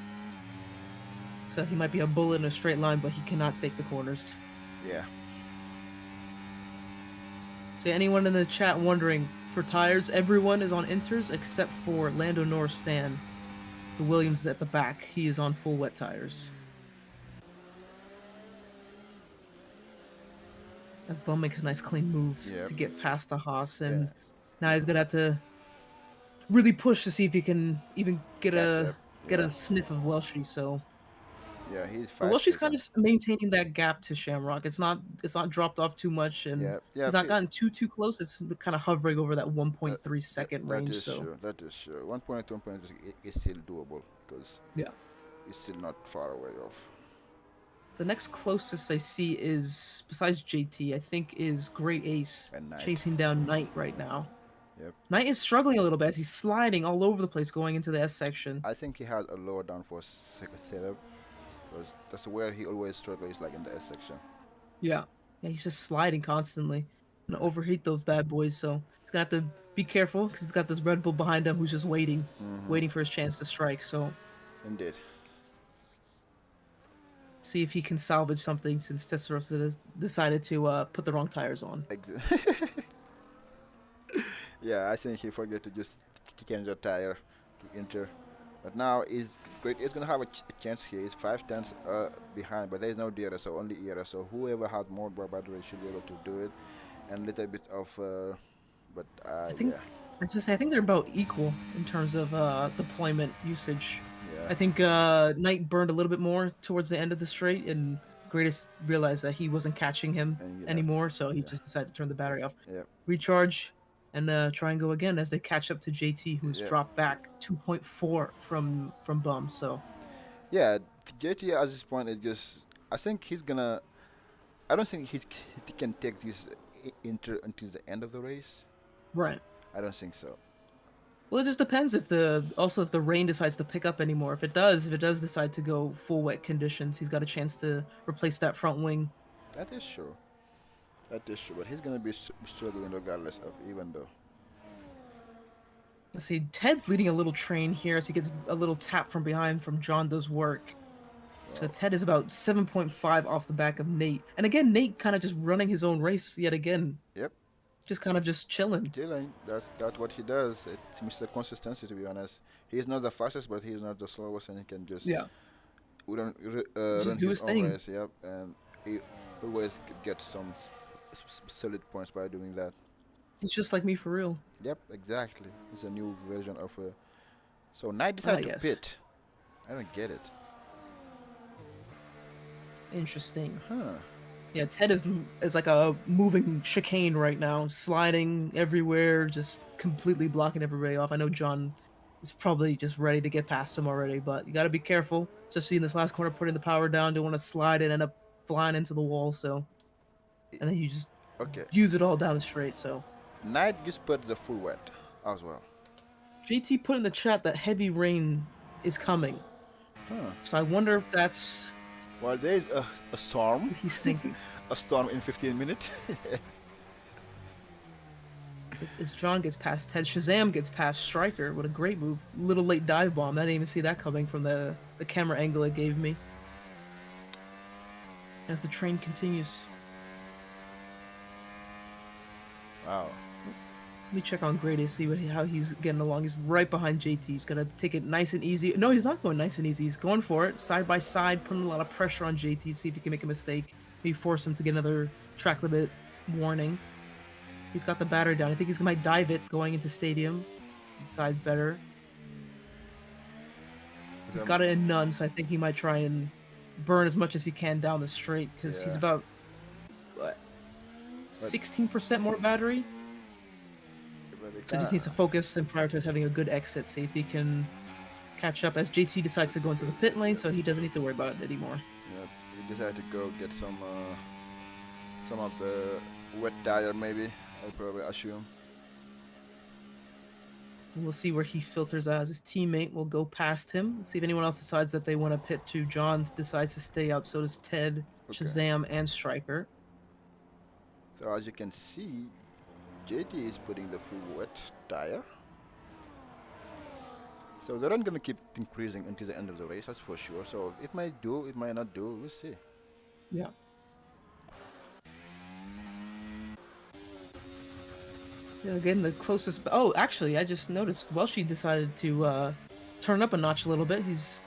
So he might be a bullet in a straight line, but he cannot take the corners. Yeah. So anyone in the chat wondering, for tires, everyone is on Inters except for Lando Norris fan. The Williams at the back, he is on full wet tires. As Bum makes a nice clean move Yep. to get past the Haas, and Yeah. now he's gonna have to really push to see if he can even get Catch a up. get Yeah. a sniff of Welshie. So, Yeah, he's but 5 Welshie's kind seconds. of maintaining that gap to Shamrock. It's not dropped off too much, and Yeah. Yeah. he's not gotten too close. It's kind of hovering over that That, 1.3 second that range. is So, true. That is true. 1.1 is still doable because yeah. it's still not far away off. The next closest I see is, besides JT, I think is Great Ace And Knight. chasing down Knight right now. Yep. Knight is struggling a little bit as he's sliding all over the place going into the S section. I think he has a lower downforce setup because that's where he always struggles, like in the S section. Yeah. Yeah, he's just sliding constantly. Gonna overheat those bad boys, so he's gonna have to be careful because he's got this Red Bull behind him who's just waiting for his chance to strike. So Indeed. see if he can salvage something since Testarossa has decided to put the wrong tires on. Yeah, I think he forgot to just change the tire to enter. But now is great. He's gonna have a chance here. He's 5 tenths behind, but there is no DRS, so only ERS. So whoever has more battery should be able to do it. and a little bit of, but I think yeah, I just say I think they're about equal in terms of deployment usage. yeah, I think Knight burned a little bit more towards the end of the straight, and Greatest realized that he wasn't catching him and anymore, so he yeah, just decided to turn the battery off, yeah, recharge, and try and go again as they catch up to JT, who's yeah, dropped back 2.4 from Bum. So yeah. JT at this point is just, I think he's gonna. I don't think he can take this until the end of the race. right. I don't think so. Well, it just depends if the rain decides to pick up anymore. If it does decide to go full wet conditions, he's got a chance to replace that front wing. That is true. That is true. But he's gonna be struggling regardless of, even though. Let's see, Ted's leading a little train here as he gets a little tap from behind from John Does Work. So Wow. Ted is about 7.5 off the back of Nate. And again, Nate kind of just running his own race yet again. Yep. Just kind of just chilling. Dylan, that's what he does. It's Mr. Consistency, to be honest. He's not the fastest, but he's not the slowest, and he can just Yeah. run Just do his his own thing. race. Yep, and he always gets some solid points by doing that. He's just like me for real. Yep, exactly. It's a new version of a. So Knight Ah, decided to yes. pit. I don't get it. Interesting. Huh. Yeah, Ted is like a moving chicane right now, sliding everywhere, just completely blocking everybody off. I know John is probably just ready to get past him already, but you got to be careful, especially in this last corner, putting the power down. Don't want to slide and end up flying into the wall. So, I- and then you just Okay. use it all down the straight. So, Knight just put the full wet as well. JT put in the chat that heavy rain is coming. Huh. So I wonder if that's Well, there is a storm. what he's thinking. A storm in 15 minutes. As John gets past Ted, Shazam gets past Striker. What a great move. Little late dive bomb. I didn't even see that coming from the camera angle it gave me. As the train continues. Wow. Let me check on Grady to see how he's getting along. He's right behind JT. He's gonna take it nice and easy. No, he's not going nice and easy. He's going for it, side by side, putting a lot of pressure on JT. See if he can make a mistake. Maybe force him to get another track limit warning. He's got the battery down. I think he's gonna dive it going into stadium. Side's better. He's got it in none, so I think he might try and burn as much as he can down the straight because he's Yeah. about what 16% more battery. But it So just needs to focus and prioritize having a good exit. See if he can catch up as JT decides to go into the pit lane, so he doesn't need to worry about it anymore. Yeah, he decided to go get some of the wet tire, maybe. I probably assume. And we'll see where he filters out. His teammate will go past him. Let's see if anyone else decides that they want to pit too. John decides to stay out. So does Ted, Okay. Shazam, and Striker. So as you can see, JT is putting the full wet tire. So they're not gonna keep increasing until the end of the race, that's for sure. So it might do, it might not do. We'll see. Yeah. Yeah, again, the closest. Oh, actually, I just noticed Welshie decided to turn up a notch a little bit. He's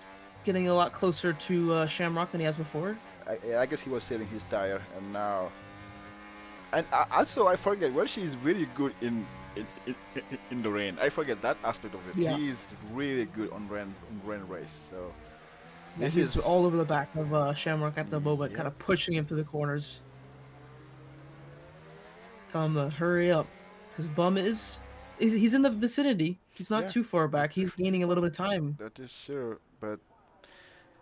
getting a lot closer to Shamrock than he has before. I guess he was saving his tire, and now. And also, I forget. Well, she is really good in the rain. I forget that aspect of it. Yeah. He is really good on rain race. So Yeah, this he's is all over the back of Shamrock at the moment, Yeah. kind of pushing him through the corners. Tell him to hurry up, because Bum he's in the vicinity. He's not Yeah. too far back. He's gaining a little bit of time. that is sure. But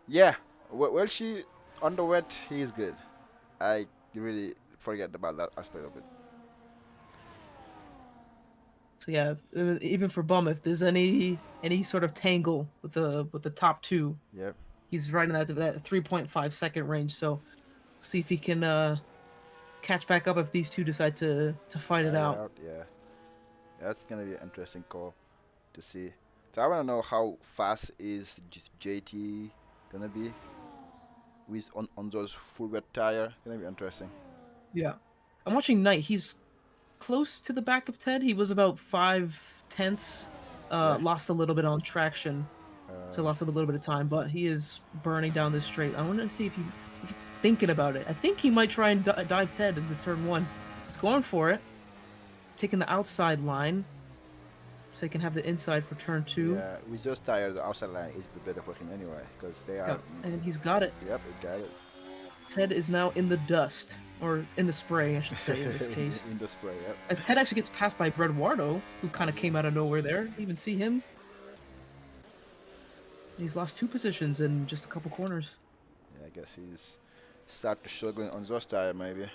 yeah, well, she on the wet, he is good. I really forget about that aspect of it. So yeah, even for Bum, if there's any sort of tangle with the top two, Yep. he's right in that 3.5 second range. So see if he can catch back up if these two decide to fight it out. Yeah. That's gonna be an interesting call to see. So I wanna know how fast is JT gonna be with on those full wet tire. Gonna be interesting. Yeah, I'm watching Knight. He's close to the back of Ted. He was about 5/10. Yeah. Lost a little bit on traction, so lost a little bit of time. But he is burning down this straight. I want to see if he's thinking about it. I think he might try and dive Ted into turn one. He's going for it. Taking the outside line. So he can have the inside for turn 2. Yeah, we just tired. The outside line is better for him anyway, because they Yeah, are. and he's got it. Yep, it got it. Ted is now in the dust. Or in the spray, I should say, in this case. In the spray, yep. As Ted actually gets passed by Breduardo, who kind of came out of nowhere there. Didn't even see him. He's lost 2 positions in just a couple corners. Yeah, I guess he's start struggling on those tire maybe.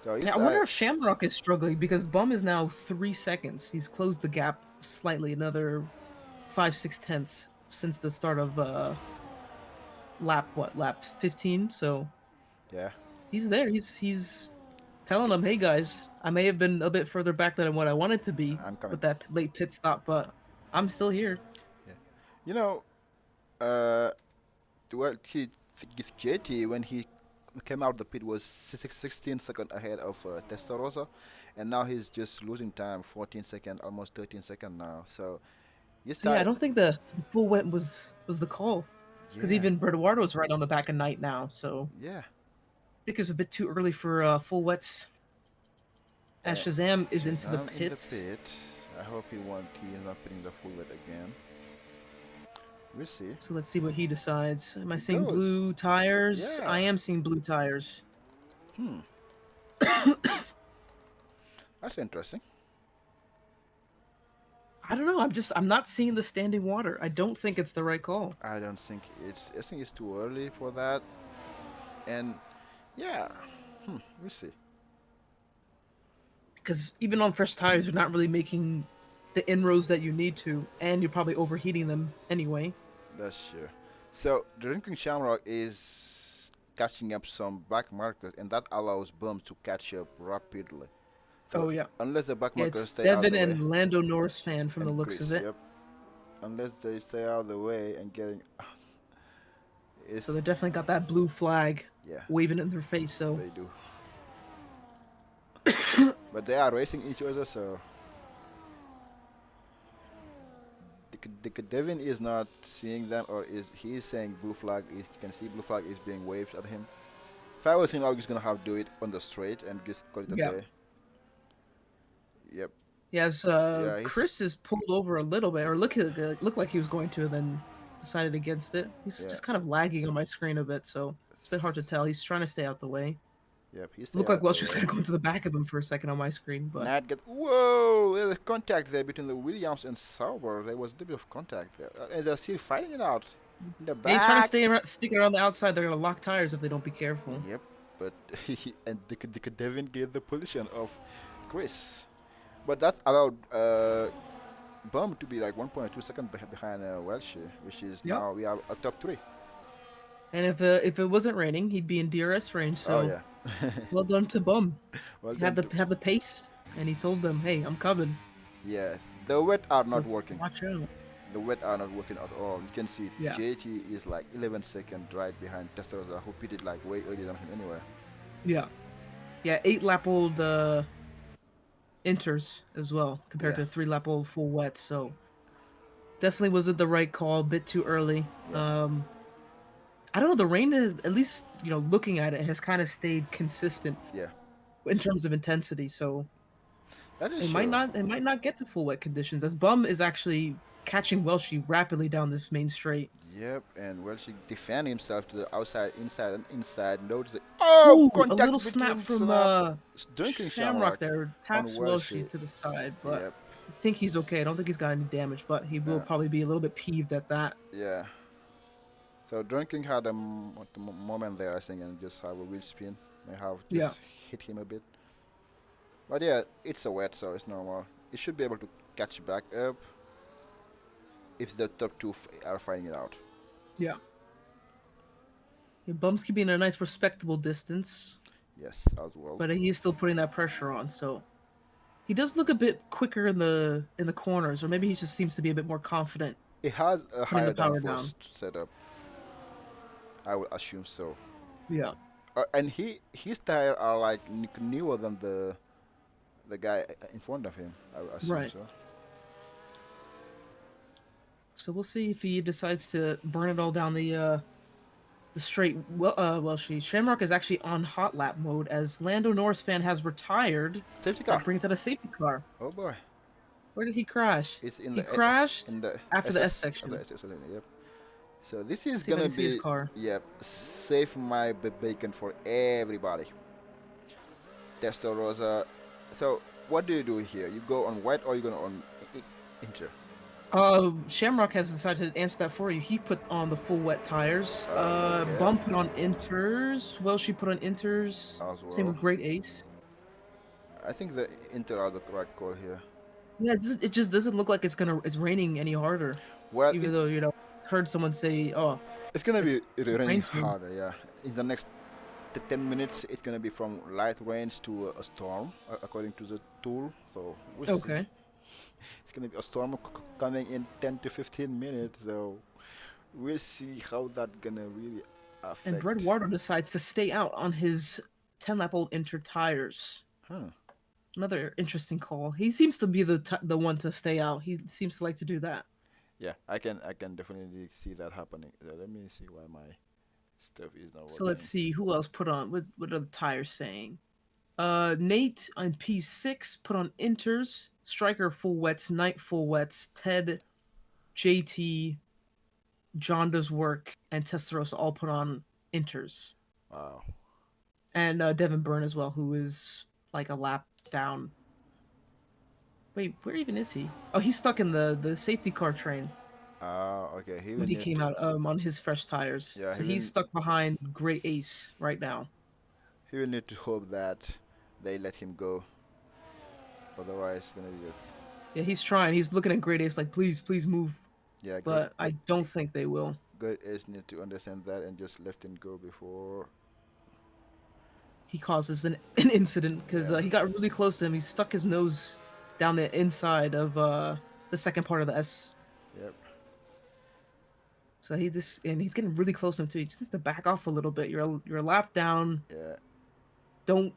So he's Yeah, I wonder if Shamrock is struggling because Bum is now 3 seconds. He's closed the gap slightly, another 5-6 tenths since the start of lap 15. So yeah. he's there. He's telling them, hey guys, I may have been a bit further back than what I wanted to be I'm coming. with that late pit stop, but I'm still here. Yeah. You know, well, JT when he came out the pit was 16 seconds ahead of Testarossa, and now he's just losing time, 14 seconds, almost 13 seconds now. So he's So yeah, I tired. don't think the full wet was the call. Because Yeah. even Breduardo's right on the back of Knight now, so Yeah. I think it's a bit too early for full wets. As Shazam is into the Shazam pits. In the pit. I hope he is not putting the full wet again. We'll see. So let's see what he decides. Am I He seeing goes. blue tires? Yeah. I am seeing blue tires. That's interesting. I don't know. I'm not seeing the standing water. I don't think it's the right call. I don't think I think it's too early for that. And yeah, we'll see. Because even on fresh tires, you're not really making the inroads that you need to, and you're probably overheating them anyway. That's sure. So drinking Shamrock is catching up some back markers, and that allows Bum to catch up rapidly. So Oh yeah. unless the back Yeah, markers it's stay out Devin the way, and Lando Norris fan from the and looks Chris, of it. yep. Unless they stay out of the way and getting, it's So they definitely got that blue flag yeah, waving in their face. So they do. But they are racing each other, so Devin is not seeing them, or is he is saying blue flag is you can see blue flag is being waved at him. If I was him, I was gonna have to do it on the straight and just call it a yeah. day. Yep. Yes, Yeah, Chris is pulled over a little bit, or looked like he was going to, and then decided against it. He's Yeah. just kind of lagging on my screen a bit, so it's a bit hard to tell. He's trying to stay out the way. Yep, he's Looked like Welsh was going to go into the back of him for a second on my screen, but Nat get whoa! There's a contact there between the Williams and Sauber. There was a little bit of contact there, and they're still fighting it out in the back. yeah, he's trying to stay around, stick around the outside. They're going to lock tires if they don't be careful. Yep, but and Devin gave the position of Chris, but that allowed Bum to be like 1.2 seconds behind Welsh, which is Yep. now we are a top 3. And if it wasn't raining, he'd be in DRS range. So Oh yeah. well done to Bum. Well He had done the pace, and he told them, "Hey, I'm coming. Yeah, the wet are not So working. Watch out." The wet are not working at all. You can see Yeah. JT is like 11 seconds right behind Testarossa, who pitted like way earlier than him anyway. Yeah, 8-lap-old inters as well compared Yeah. to 3-lap-old full wet. So definitely wasn't the right call. A bit too early. Yeah. I don't know. The rain is, at least looking at it, has kind of stayed consistent. Yeah. In terms of intensity, so That is it true. might not get to full wet conditions. As Bum is actually catching Welshie rapidly down this main straight. Yep, and Welsh defend himself to the outside, inside, and inside. Notice the Ooh, a contact little between snap from drinking Shamrock there. Taps Welshie. Welshie to the side, but Yep. I think he's okay. I don't think he's got any damage, but he will Yeah. probably be a little bit peeved at that. Yeah. So drinking had a moment there, I think, and just have a wheel spin. May have just hit him a bit. But yeah, it's a wet, so it's normal. It should be able to catch back up if the top 2 are fighting it out. Yeah. Bum's keeping a nice respectable distance, Yes, as well. but he is still putting that pressure on. So he does look a bit quicker in the corners, or maybe he just seems to be a bit more confident. It has a Putting higher the power downforce setup. I would assume so. Yeah. And his tires are like newer than the guy in front of him. I would assume Right. so. So we'll see if he decides to burn it all down the the straight Welshi. Shamrock is actually on hot lap mode as Lando Norris fan has retired. Safety car. That brings out a safety car. Oh boy. Where did he crash? It's in He the crashed in the after the S SS. Okay, section. SS lane, yep. So this Let's is see if I gonna can see his be, car. yep, save my bacon for everybody. Testarossa. So what do you do here? You go on white or you go on inter? Shamrock has decided to answer that for you. He put on the full wet tires. Okay. Bum put on inters. Welshi put on inters. As Same well. with Great Ace. I think the inter are the right call here. Yeah, it just doesn't look like it's raining any harder. Well, Even though heard someone say, "Oh, it's gonna it's be raining rain soon." harder, yeah. In the next 10 minutes, it's gonna be from light rains to a storm, according to the tool. So we'll see. Okay. It's gonna be a storm coming in 10 to 15 minutes. So we'll see how that gonna really And affect. Bredwardo decides to stay out on his 10-lap-old Inter tires. Huh. Another interesting call. He seems to be the one to stay out. He seems to like to do that. Yeah, I can definitely see that happening. Let me see why my stuff is not So let's working. see who else put on. What are the tires saying? Nate on P6 put on Inters. Striker full wets. Knight full wets. Ted, JT, John does work, and Testarossa all put on Inters. Wow. And Devin Byrne as well, who is like a lap down. Wait, where even is he? Oh, he's stuck in the safety car train Okay. He will when he need. came out on his fresh tires. Yeah, So he's stuck behind Great Ace right now. he will need to hope that they let him go. Otherwise, it's gonna be. Yeah, he's trying. He's looking at Great Ace like, please, please move. Yeah, But I don't think they will. good is need to understand that and just let him go before. He causes an incident because Yeah. he got really close to him. He stuck his nose down the inside of the second part of the S. Yep. So he's getting really close to him too. He just needs to back off a little bit. You're a lap down. Yeah. Don't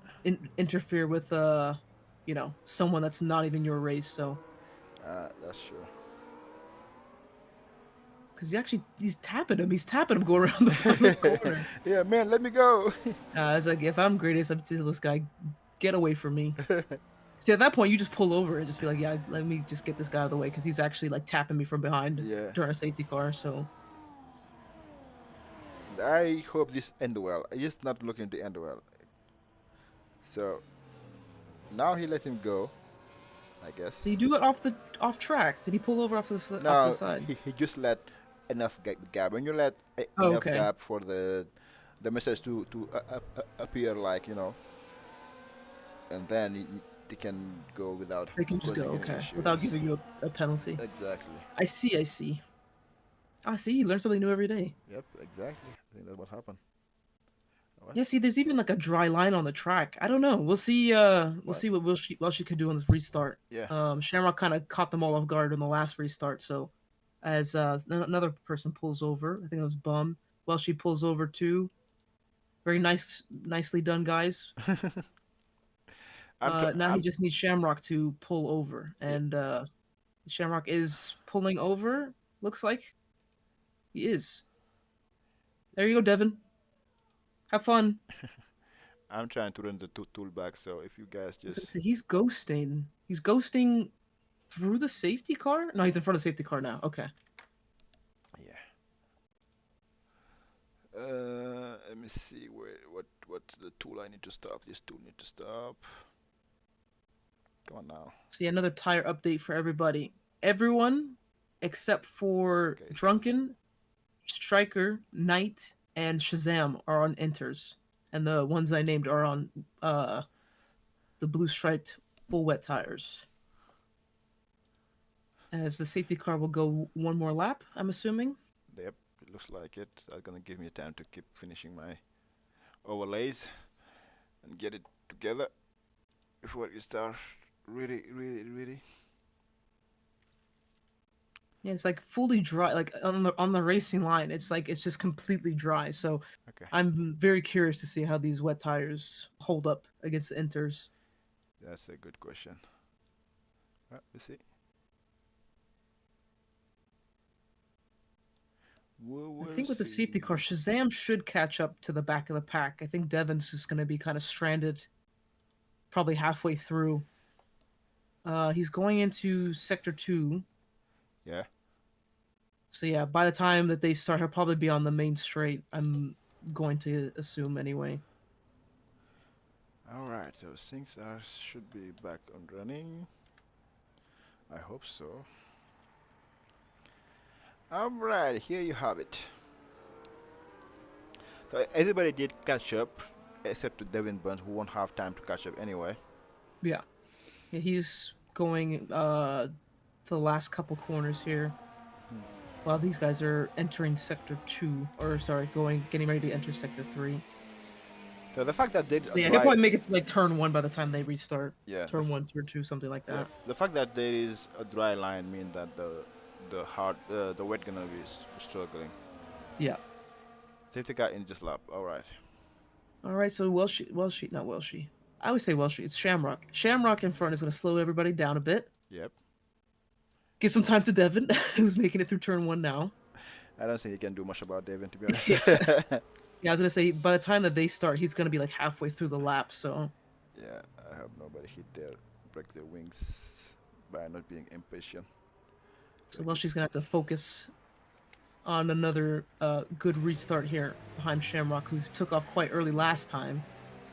interfere with someone that's not even your race. So That's true. because he's tapping him. He's tapping him going around the corner. Yeah, man, let me go. It's like if I'm greatest, I'm telling this guy, get away from me. See, at that point, you just pull over and just be like, yeah, let me just get this guy out of the way because he's actually like tapping me from behind Yeah. during a safety car. So I hope this end well. He's not looking to end well. So now he let him go, I guess. did he do it off track? Did he pull over off to the No, side? he just let enough gap. When you let Oh, enough okay. gap for the message to appear, like, and then they can go without They can just go, causing any okay, issues. without giving you a penalty. Exactly. I see. I see. You learn something new every day. Yep, exactly. I think that's what happened. What? Yeah, see, there's even like a dry line on the track. I don't know. We'll see. We'll What? see what Welshi could do on this restart. Yeah. Shamrock kind of caught them all off guard in the last restart. So, as another person pulls over, I think it was Bum. Welshi pulls over too. Very nicely done, guys. Now he just needs Shamrock to pull over, and Shamrock is pulling over. Looks like he is. There you go, Devin. Have fun. I'm trying to run the tool back, so if you guys just So he's ghosting. He's ghosting through the safety car? No, he's in front of the safety car now. Okay. yeah. Let me see what's the tool I need to stop. This tool need to stop. Come on now. See, another tire update for everybody. Everyone except for Okay. Drunken, Striker, Knight, and Shazam are on Enters. And the ones I named are on the blue striped full wet tires. As the safety car will go one more lap, I'm assuming. Yep, it looks like it. That's gonna give me time to keep finishing my overlays and get it together before we start really. Yeah, it's like fully dry, like on the racing line. It's like it's just completely dry. So Okay. I'm very curious to see how these wet tires hold up against the Inters. That's a good question. Well, we'll see. I think with the safety car, Shazam should catch up to the back of the pack. I think Devon's just going to be kind of stranded probably halfway through. He's going into Sector 2. Yeah. So yeah, by the time that they start, he'll probably be on the main straight. I'm going to assume anyway. All right, those things should be back and running. I hope so. All right, here you have it. So everybody did catch up, except to Devin Burns, who won't have time to catch up anyway. Yeah, he's going to the last couple corners here. While these guys are entering Sector 2, or sorry, getting ready to enter Sector 3. So the fact that they Yeah, he'll probably make it to like turn 1 by the time they restart. yeah, Turn 1, turn 2, something like that. yeah, the fact that there is a dry line means that the wet gonna be struggling. Yeah. Safety car in just lap. All right. All right, so Welshie, not Welshie. I always say Welshie. It's Shamrock. Shamrock in front is going to slow everybody down a bit. Yep. Give some time to Devin, who's making it through turn 1 now. I don't think he can do much about Devin, to be honest. Yeah, I was going to say, by the time that they start, he's going to be like halfway through the lap, so... Yeah, I hope nobody hit break their wings by not being impatient. So Welshie's going to have to focus on another good restart here behind Shamrock, who took off quite early last time.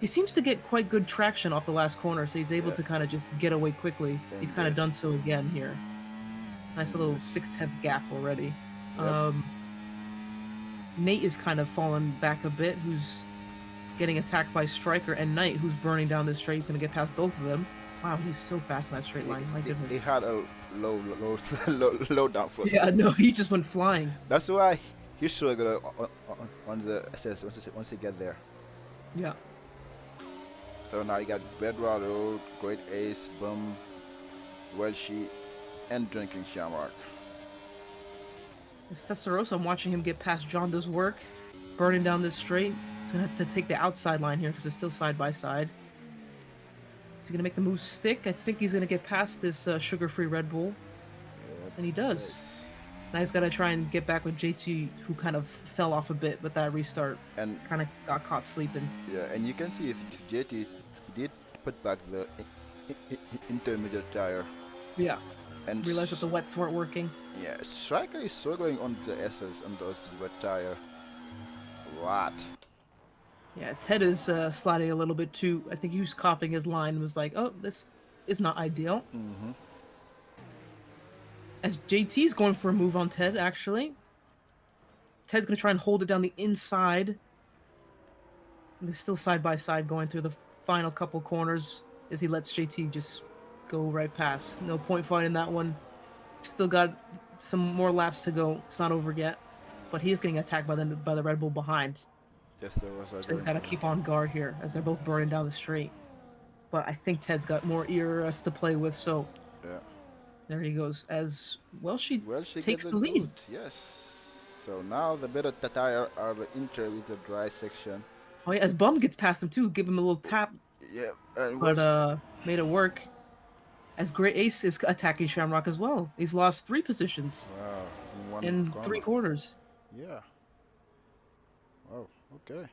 He seems to get quite good traction off the last corner, so he's able to kind of just get away quickly. He's kind of done so again here. Nice little 6/10 gap already. Yep. Nate is kind of fallen back a bit, who's getting attacked by Striker and Knight, who's burning down this straight. He's going to get past both of them. Wow, he's so fast in that straight line. My goodness. He had a low down first. Yeah, no, he just went flying. That's why he's struggled on the SS once he get there. Yeah. So now you got Bedrado, Great Ace, Bum, Welshie, and Drinking Shamrock. It's Testarossa. I'm watching him get past John Doe's work, burning down this straight. He's going to have to take the outside line here because they're still side by side. He's going to make the move stick. I think he's going to get past this sugar-free Red Bull. Yep. And he does. Now he's got to try and get back with JT, who kind of fell off a bit with that restart. And kind of got caught sleeping. yeah, and you can see if JT did put back the intermediate tire. Yeah. And realized that the wets weren't working. Yeah, Striker is struggling on the SS and those wet tire. What? Yeah, Ted is sliding a little bit too. I think he was copying his line and was like, oh, this is not ideal. Mm-hmm. As JT's going for a move on Ted, actually. Ted's going to try and hold it down the inside. And they're still side by side going through the final couple corners as he lets JT just go right past. No point fight in that one. Still got some more laps to go. It's not over yet. But he is getting attacked by the Red Bull behind. Yes, there was. So he's got to keep on guard here as they're both burning down the straight. But I think Ted's got more ERS to play with, so... Yeah. There he goes. As Welshie Welshie takes gets the lead. Yes. So now the better tire are the inter with the dry section. Oh yeah, as Bum gets past him too, give him a little tap. Yeah. And But made it work. As Great Ace is attacking Shamrock as well. He's lost 3 positions wow, in 3 quarters. Yeah. Oh, okay.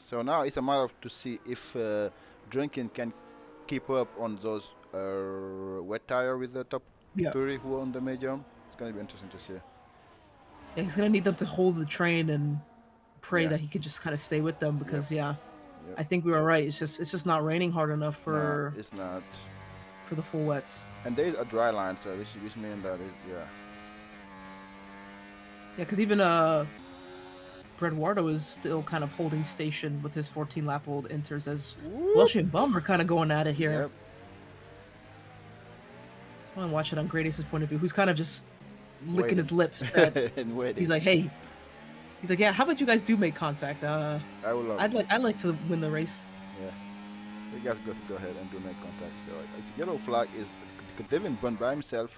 So now it's a matter of to see if Drinking can keep up on those wet tire with the top 3 who are on the medium. It's gonna be interesting to see. Yeah, he's gonna need them to hold the train and pray that he could just kind of stay with them because I think we were right. It's just not raining hard enough for. No, it's not. For the full wets. And there is a dry line, so which means that Yeah, because even Bredwardo is still kind of holding station with his 14-lap-old inters as Welshie and Bum are kind of going at it here. Yep. I want to watch it on Great Ace's point of view, who's kind of just licking his lips. And waiting. He's like, hey. He's like, yeah, how about you guys do make contact? I'd like to win the race. Yeah. You guys got to go ahead and do make contact. So it's yellow flag is Devin Bun by himself.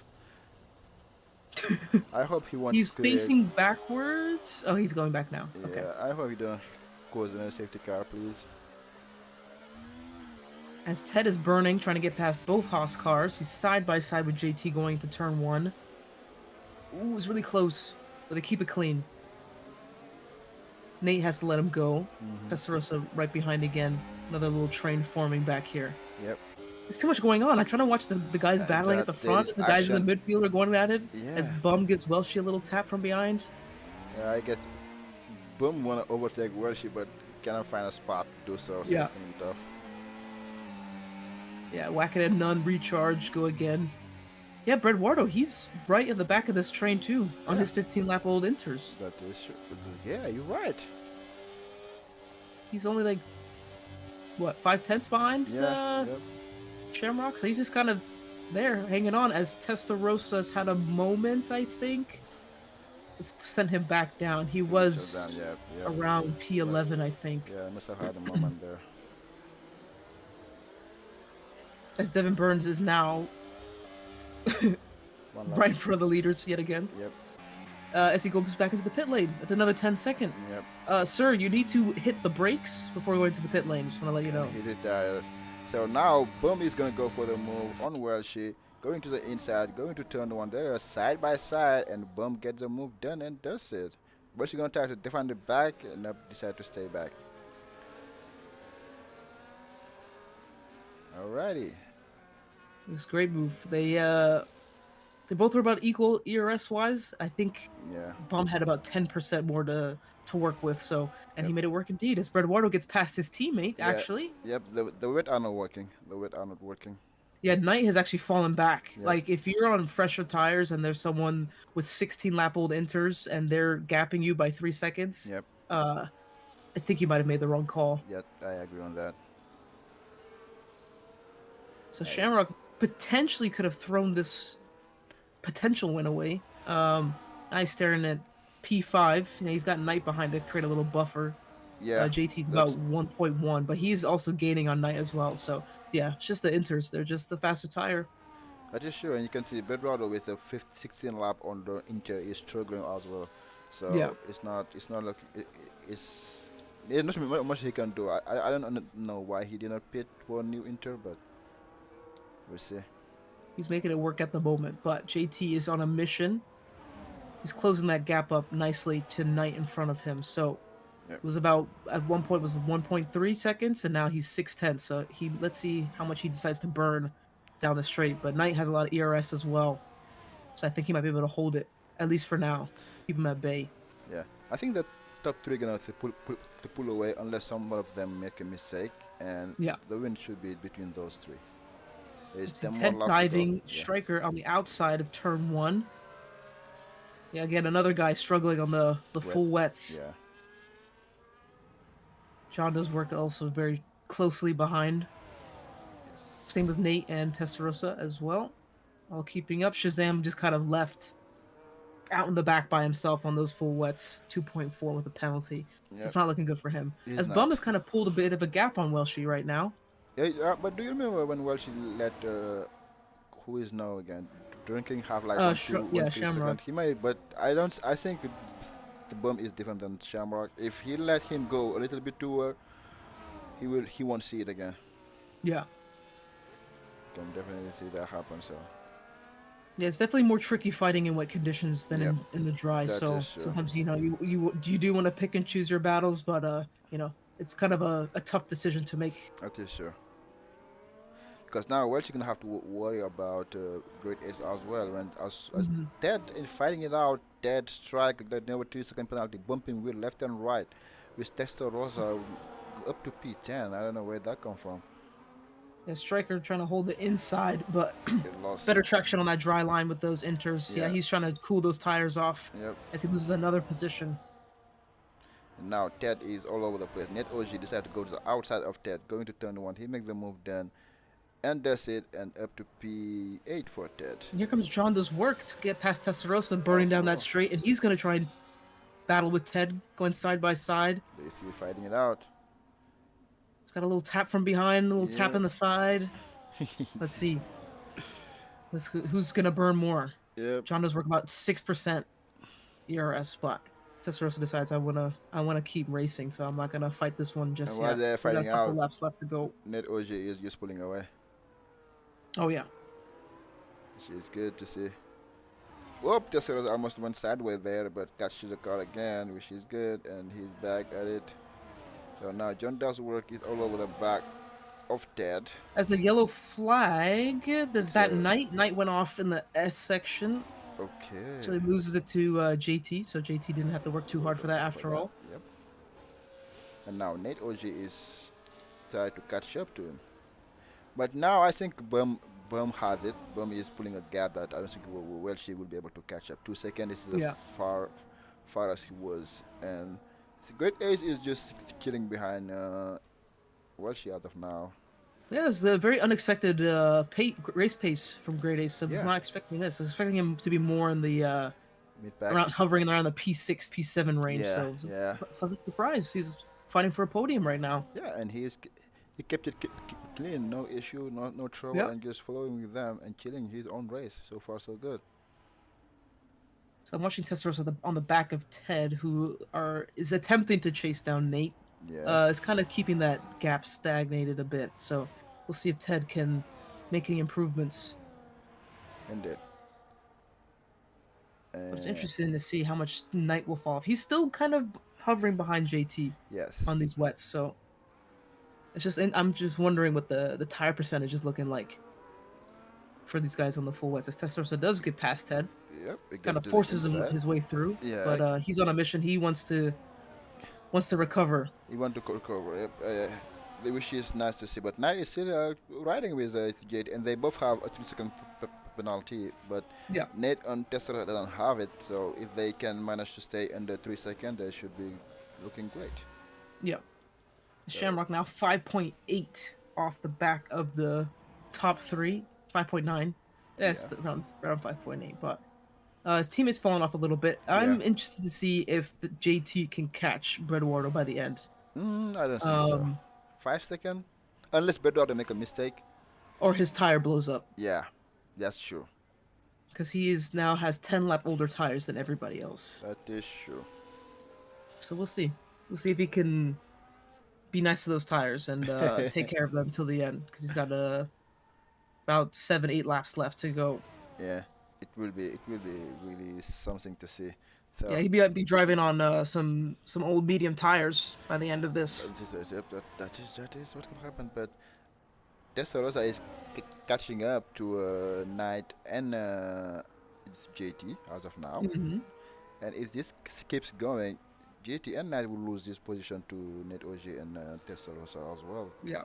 I hope he wants. He's facing backwards. Oh, he's going back now. Yeah, okay. I hope he don't cause a safety car, please. As Ted is burning, trying to get past both Haas cars. He's side by side with JT going into turn 1. Ooh, it was really close, but they keep it clean. Nate has to let him go. Testarossa right behind again. Another little train forming back here. Yep. There's too much going on. I'm trying to watch the guys battling at the There front. is The guys in action. the midfield are going at it. As Yeah. Bum gives Welshie a little tap from behind. Yeah, I guess Boom wanna overtake Worship, but cannot find a spot to do so. So Yeah. it's gonna be tough. Yeah, whack it and none, recharge, go again. Yeah, Bredwardo, he's right in the back of this train too, on Yeah. his 15-lap old Inters. That is true. Yeah, you're right. He's only like, what, 5/10 behind Yeah. Yep. Shamrock? So he's just kind of there, hanging on, as Testarosa's had a moment, I think. It's sent him back down. He was Down, yep. around P11, I think. Yeah, I must have had a moment there. As Devin Burns is now One lap. right in front of the leaders yet again. Yep. As he goes back into the pit lane with another 10-second. Yep. Sir, you need to hit the brakes before going to the pit lane. Just want to let you know. He retired. So now Boom is gonna go for the move on Welshie, going to the inside, going to turn one. They are side by side, and Boom gets the move done and does it. Welshie gonna try to defend it back, and decide to stay back. Alrighty. It was a great move. They both were about equal ERS wise. I think Yeah. Bum had about 10% more to work with. So, and he made it work indeed. As Bredwardo gets past his teammate, Yeah. actually. Yep. The wit are not working. The wit are not working. Yeah, Knight has actually fallen back. Yep. Like, if you're on fresher tires and there's someone with 16-lap old Inters and they're gapping you by 3 seconds, Yep. I think you might have made the wrong call. Yep. I agree on that. So Shamrock potentially could have thrown this potential win away. Nice staring at P5. You know, he's got Knight behind to create a little buffer. Yeah. JT's about 1.1, but he's also gaining on Knight as well. So yeah, it's just the Inters. They're just the faster tire. That is sure, and you can see Bedrado with a 16 lap on the Inter is struggling as well. So Yeah. it's not looking. There's not much he can do. I don't know why he did not pit for new Inter, but we'll see. He's making it work at the moment, but JT is on a mission. He's closing that gap up nicely to Knight in front of him. So Yep. it was about, at one point, it was 1.3 seconds, and now he's 6/10. So let's see how much he decides to burn down the straight. But Knight has a lot of ERS as well, so I think he might be able to hold it, at least for now. Keep him at bay. Yeah, I think the top three gonna to pull away unless some of them make a mistake, and Yeah. the win should be between those three. There's It's 10 more Ted laps to go. diving Yeah. striker on the outside of turn 1. Yeah, again, another guy struggling on the full wets. Yeah. John does work also very closely behind. Same with Nate and Testarossa as well. All keeping up. Shazam just kind of left out in the back by himself on those full wets. 2.4 with a penalty. So Yep. it's not looking good for him. He's As not. Bum has kind of pulled a bit of a gap on Welshie right now. Yeah, but do you remember when Welshie let who is now again drinking have like yeah, 1 2 Shamrock. seconds? He might, but I don't. I think the Bum is different than Shamrock. If he let him go a little bit too, he won't see it again. Yeah. Can definitely see that happen. So Yeah, it's definitely more tricky fighting in wet conditions than Yep. in the dry. That So is true. sometimes, you know, you do want to pick and choose your battles, but you know, it's kind of a tough decision to make. that is sure. Because now Welshie gonna have to worry about Great Ace as well. When as Ted in fighting it out, Ted strike that never 3 second penalty, bumping wheel left and right, with Testarossa up to P10. I don't know where that come from. Yeah, Striker trying to hold the inside, but Get lost. better traction on that dry line with those Inters. Yeah, Yeah. he's trying to cool those tires off Yep. as he loses another position. And now Ted is all over the place. Net OG decided to go to the outside of Ted, going to turn 1. He makes the move then, and does it, and up to P8 for Ted. And here comes John does work to get past Testarossa and burning down that straight, and he's going to try and battle with Ted, going side by side. They see fighting it out. He's got a little tap from behind, a little tap Yeah. in the side. Let's see. Who's going to burn more? Yep. John does work about 6% ERS, but Testarossa decides I wanna keep racing, so I'm not gonna fight this one just And while yet. they're We got a fighting couple out, laps left to go. Net OG is just pulling away. Oh yeah. Which is good to see. Whoop, Tesseros almost went sideways there, but catches the car again, which is good, and he's back at it. So now John Daw's work is all over the back of Ted. As a yellow flag, there's It's that a Knight. Knight went off in the S section, so he okay. loses it to JT. So JT didn't have to work too hard for that after all. Yep. And now Nate OG is trying to catch up to him. But now I think Bum has it. Bum is pulling a gap that I don't think Welshi will be able to catch up. 2 seconds is Yeah. far as he was, and the Great Ace is just killing behind Welshi as of now. Yeah, it was a very unexpected race pace from Great Ace. I was Yeah. not expecting this. I was expecting him to be more in the Mid back. hovering around the P6, P7 range. Yeah, So it was yeah. a pleasant surprise. He's fighting for a podium right now. Yeah, and he kept it clean, no issue, no trouble, Yep. and just following them and killing his own race. So far, so good. So I'm watching Testarossa on the back of Ted, who is attempting to chase down Nate. Yeah. It's kind of keeping that gap stagnated a bit. So we'll see if Ted can make any improvements. Indeed. But it's interesting to see how much Knight will fall off. He's still kind of hovering behind JT Yes. on these wets. So it's just I'm just wondering what the tire percentage is looking like for these guys on the full wets. As Testarossa does get past Ted, Yep. kind of forces his way through. Yeah. But he's on a mission. He wants to recover. He want to recover. Yep. Which is nice to see. But Knight is still riding with Jade, and they both have a 2-second penalty. But Yeah. Nate and Tessera doesn't have it. So if they can manage to stay under 3 seconds, they should be looking great. Yeah. Shamrock now 5.8 off the back of the top three. 5.9. That's around 5.8. But his teammate's fallen off a little bit. I'm interested to see if the JT can catch Breadwater by the end. I don't think so. 5 seconds? Unless Bedwater make a mistake. Or his tire blows up. Yeah, that's true. Because he now has 10 lap older tires than everybody else. That is true. So we'll see. We'll see if he can be nice to those tires and take care of them till the end. Because he's got about 7-8 laps left to go. Yeah, it will be really something to see. So Yeah, he might be driving on some old medium tires by the end of this. that is what can happen. But Testarossa is catching up to Knight and JT as of now. Mm-hmm. And if this keeps going, JT and Knight will lose this position to Net OG and Testarossa as well. Yeah.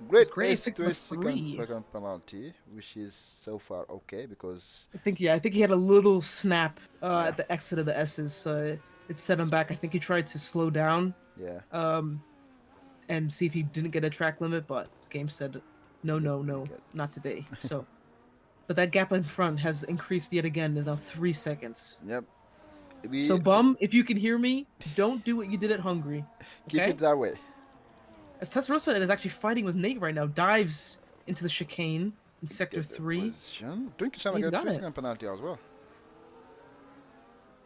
Great Great ace picked 3 number second three. penalty, which is so far okay because I think he had a little snap at the exit of the S's, so it set him back. I think he tried to slow down yeah. and see if he didn't get a track limit, but the game said no, Okay. not today. So, but that gap in front has increased yet again. Is now 3 seconds. Yep. So Bum, if you can hear me, don't do what you did at Hungary. Keep Okay? it that way. As Testarossa is actually fighting with Nate right now, dives into the chicane in sector Get the 3. position. Drink some He's get got 3 it. second penalty as well.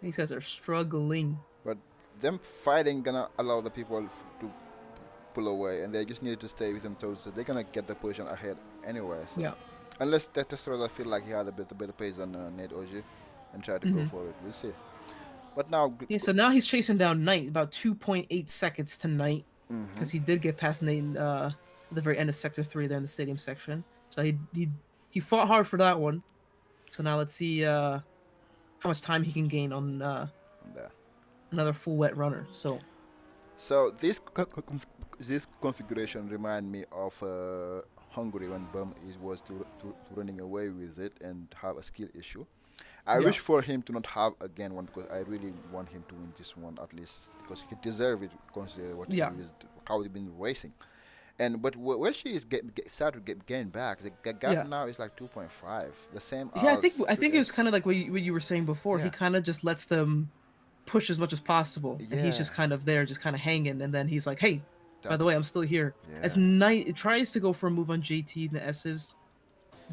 These guys are struggling. But them fighting gonna allow the people to pull away, and they just need to stay with them toes, so they're gonna get the position ahead anyway. So. Yeah. Unless Testarossa feel like he had a better pace than Nate OG and try to go for it. We'll see. But now. Yeah, so now he's chasing down Knight, about 2.8 seconds to Knight, because he did get past Nate at the very end of sector 3 there in the stadium section. So he fought hard for that one. So now let's see how much time he can gain on there. another full wet runner. So this configuration remind me of Hungary when Bum was to running away with it and have a skill issue. I wish for him to not have again one, because I really want him to win this one at least, because he deserves it considering what how he's been racing. And but where she is started to gain back, the gap now is like 2.5, the same. Yeah, I think it was kind of like what you were saying before. Yeah. He kind of just lets them push as much as possible, and he's just kind of there, just kind of hanging. And then he's like, "Hey, by the way, I'm still here." Yeah. As Knight tries to go for a move on JT in the S's,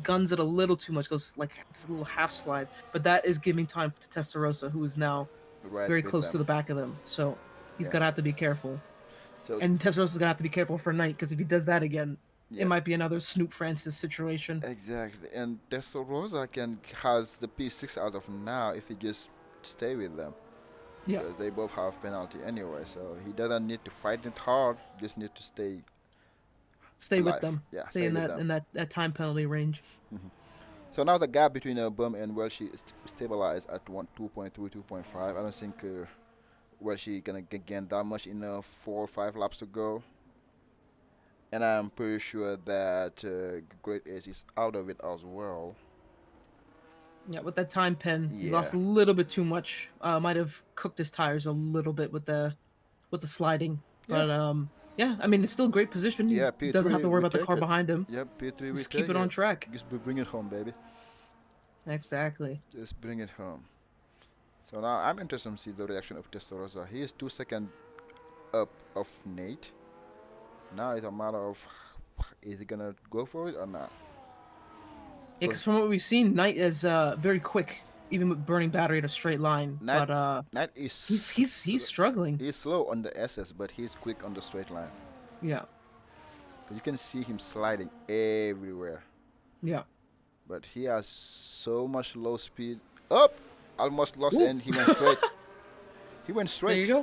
guns it a little too much, goes like this little half slide, but that is giving time to Testarossa, who is now very close to the back of them. So he's gonna have to be careful. So, and Tesserossa's gonna have to be careful for Knight, because if he does that again, it might be another Snoop Francis situation. Exactly. And Rosa has the P6 out of now if he just stay with them. Yeah, Because they both have penalty anyway, so he doesn't need to fight it hard, just need to stay stay with alive. them. Yeah, Stay stay in with that them. that time penalty range. Mhm. So now the gap between Bum and Welshi is stabilized at 2.3, 2.5. I don't think Welshi gonna gain that much in 4 or 5 laps to go. And I'm pretty sure that Great Ace is out of it as well. Yeah, with that time pen, he Yeah. lost a little bit too much. Might have cooked his tires a little bit with the sliding. Yeah. But yeah, I mean it's still a great position. He Yeah, doesn't have P3, to worry we about the take car it. behind him. Yep, P3, we Just keep take it on it. track. Just bring it home, baby. Exactly. Just bring it home. So now I'm interested to see the reaction of Testarossa. He is 2 seconds up of Nate. Now it's a matter of is he gonna go for it or not? Yeah, Because because from what we've seen, Knight is very quick, even with burning battery in a straight line. Nat But Nat is he's struggling. he's slow on the SS, but he's quick on the straight line. Yeah, You can see him sliding everywhere. yeah. But he has so much low speed. Up! Almost lost Ooh. and he went straight. He went There straight. you go.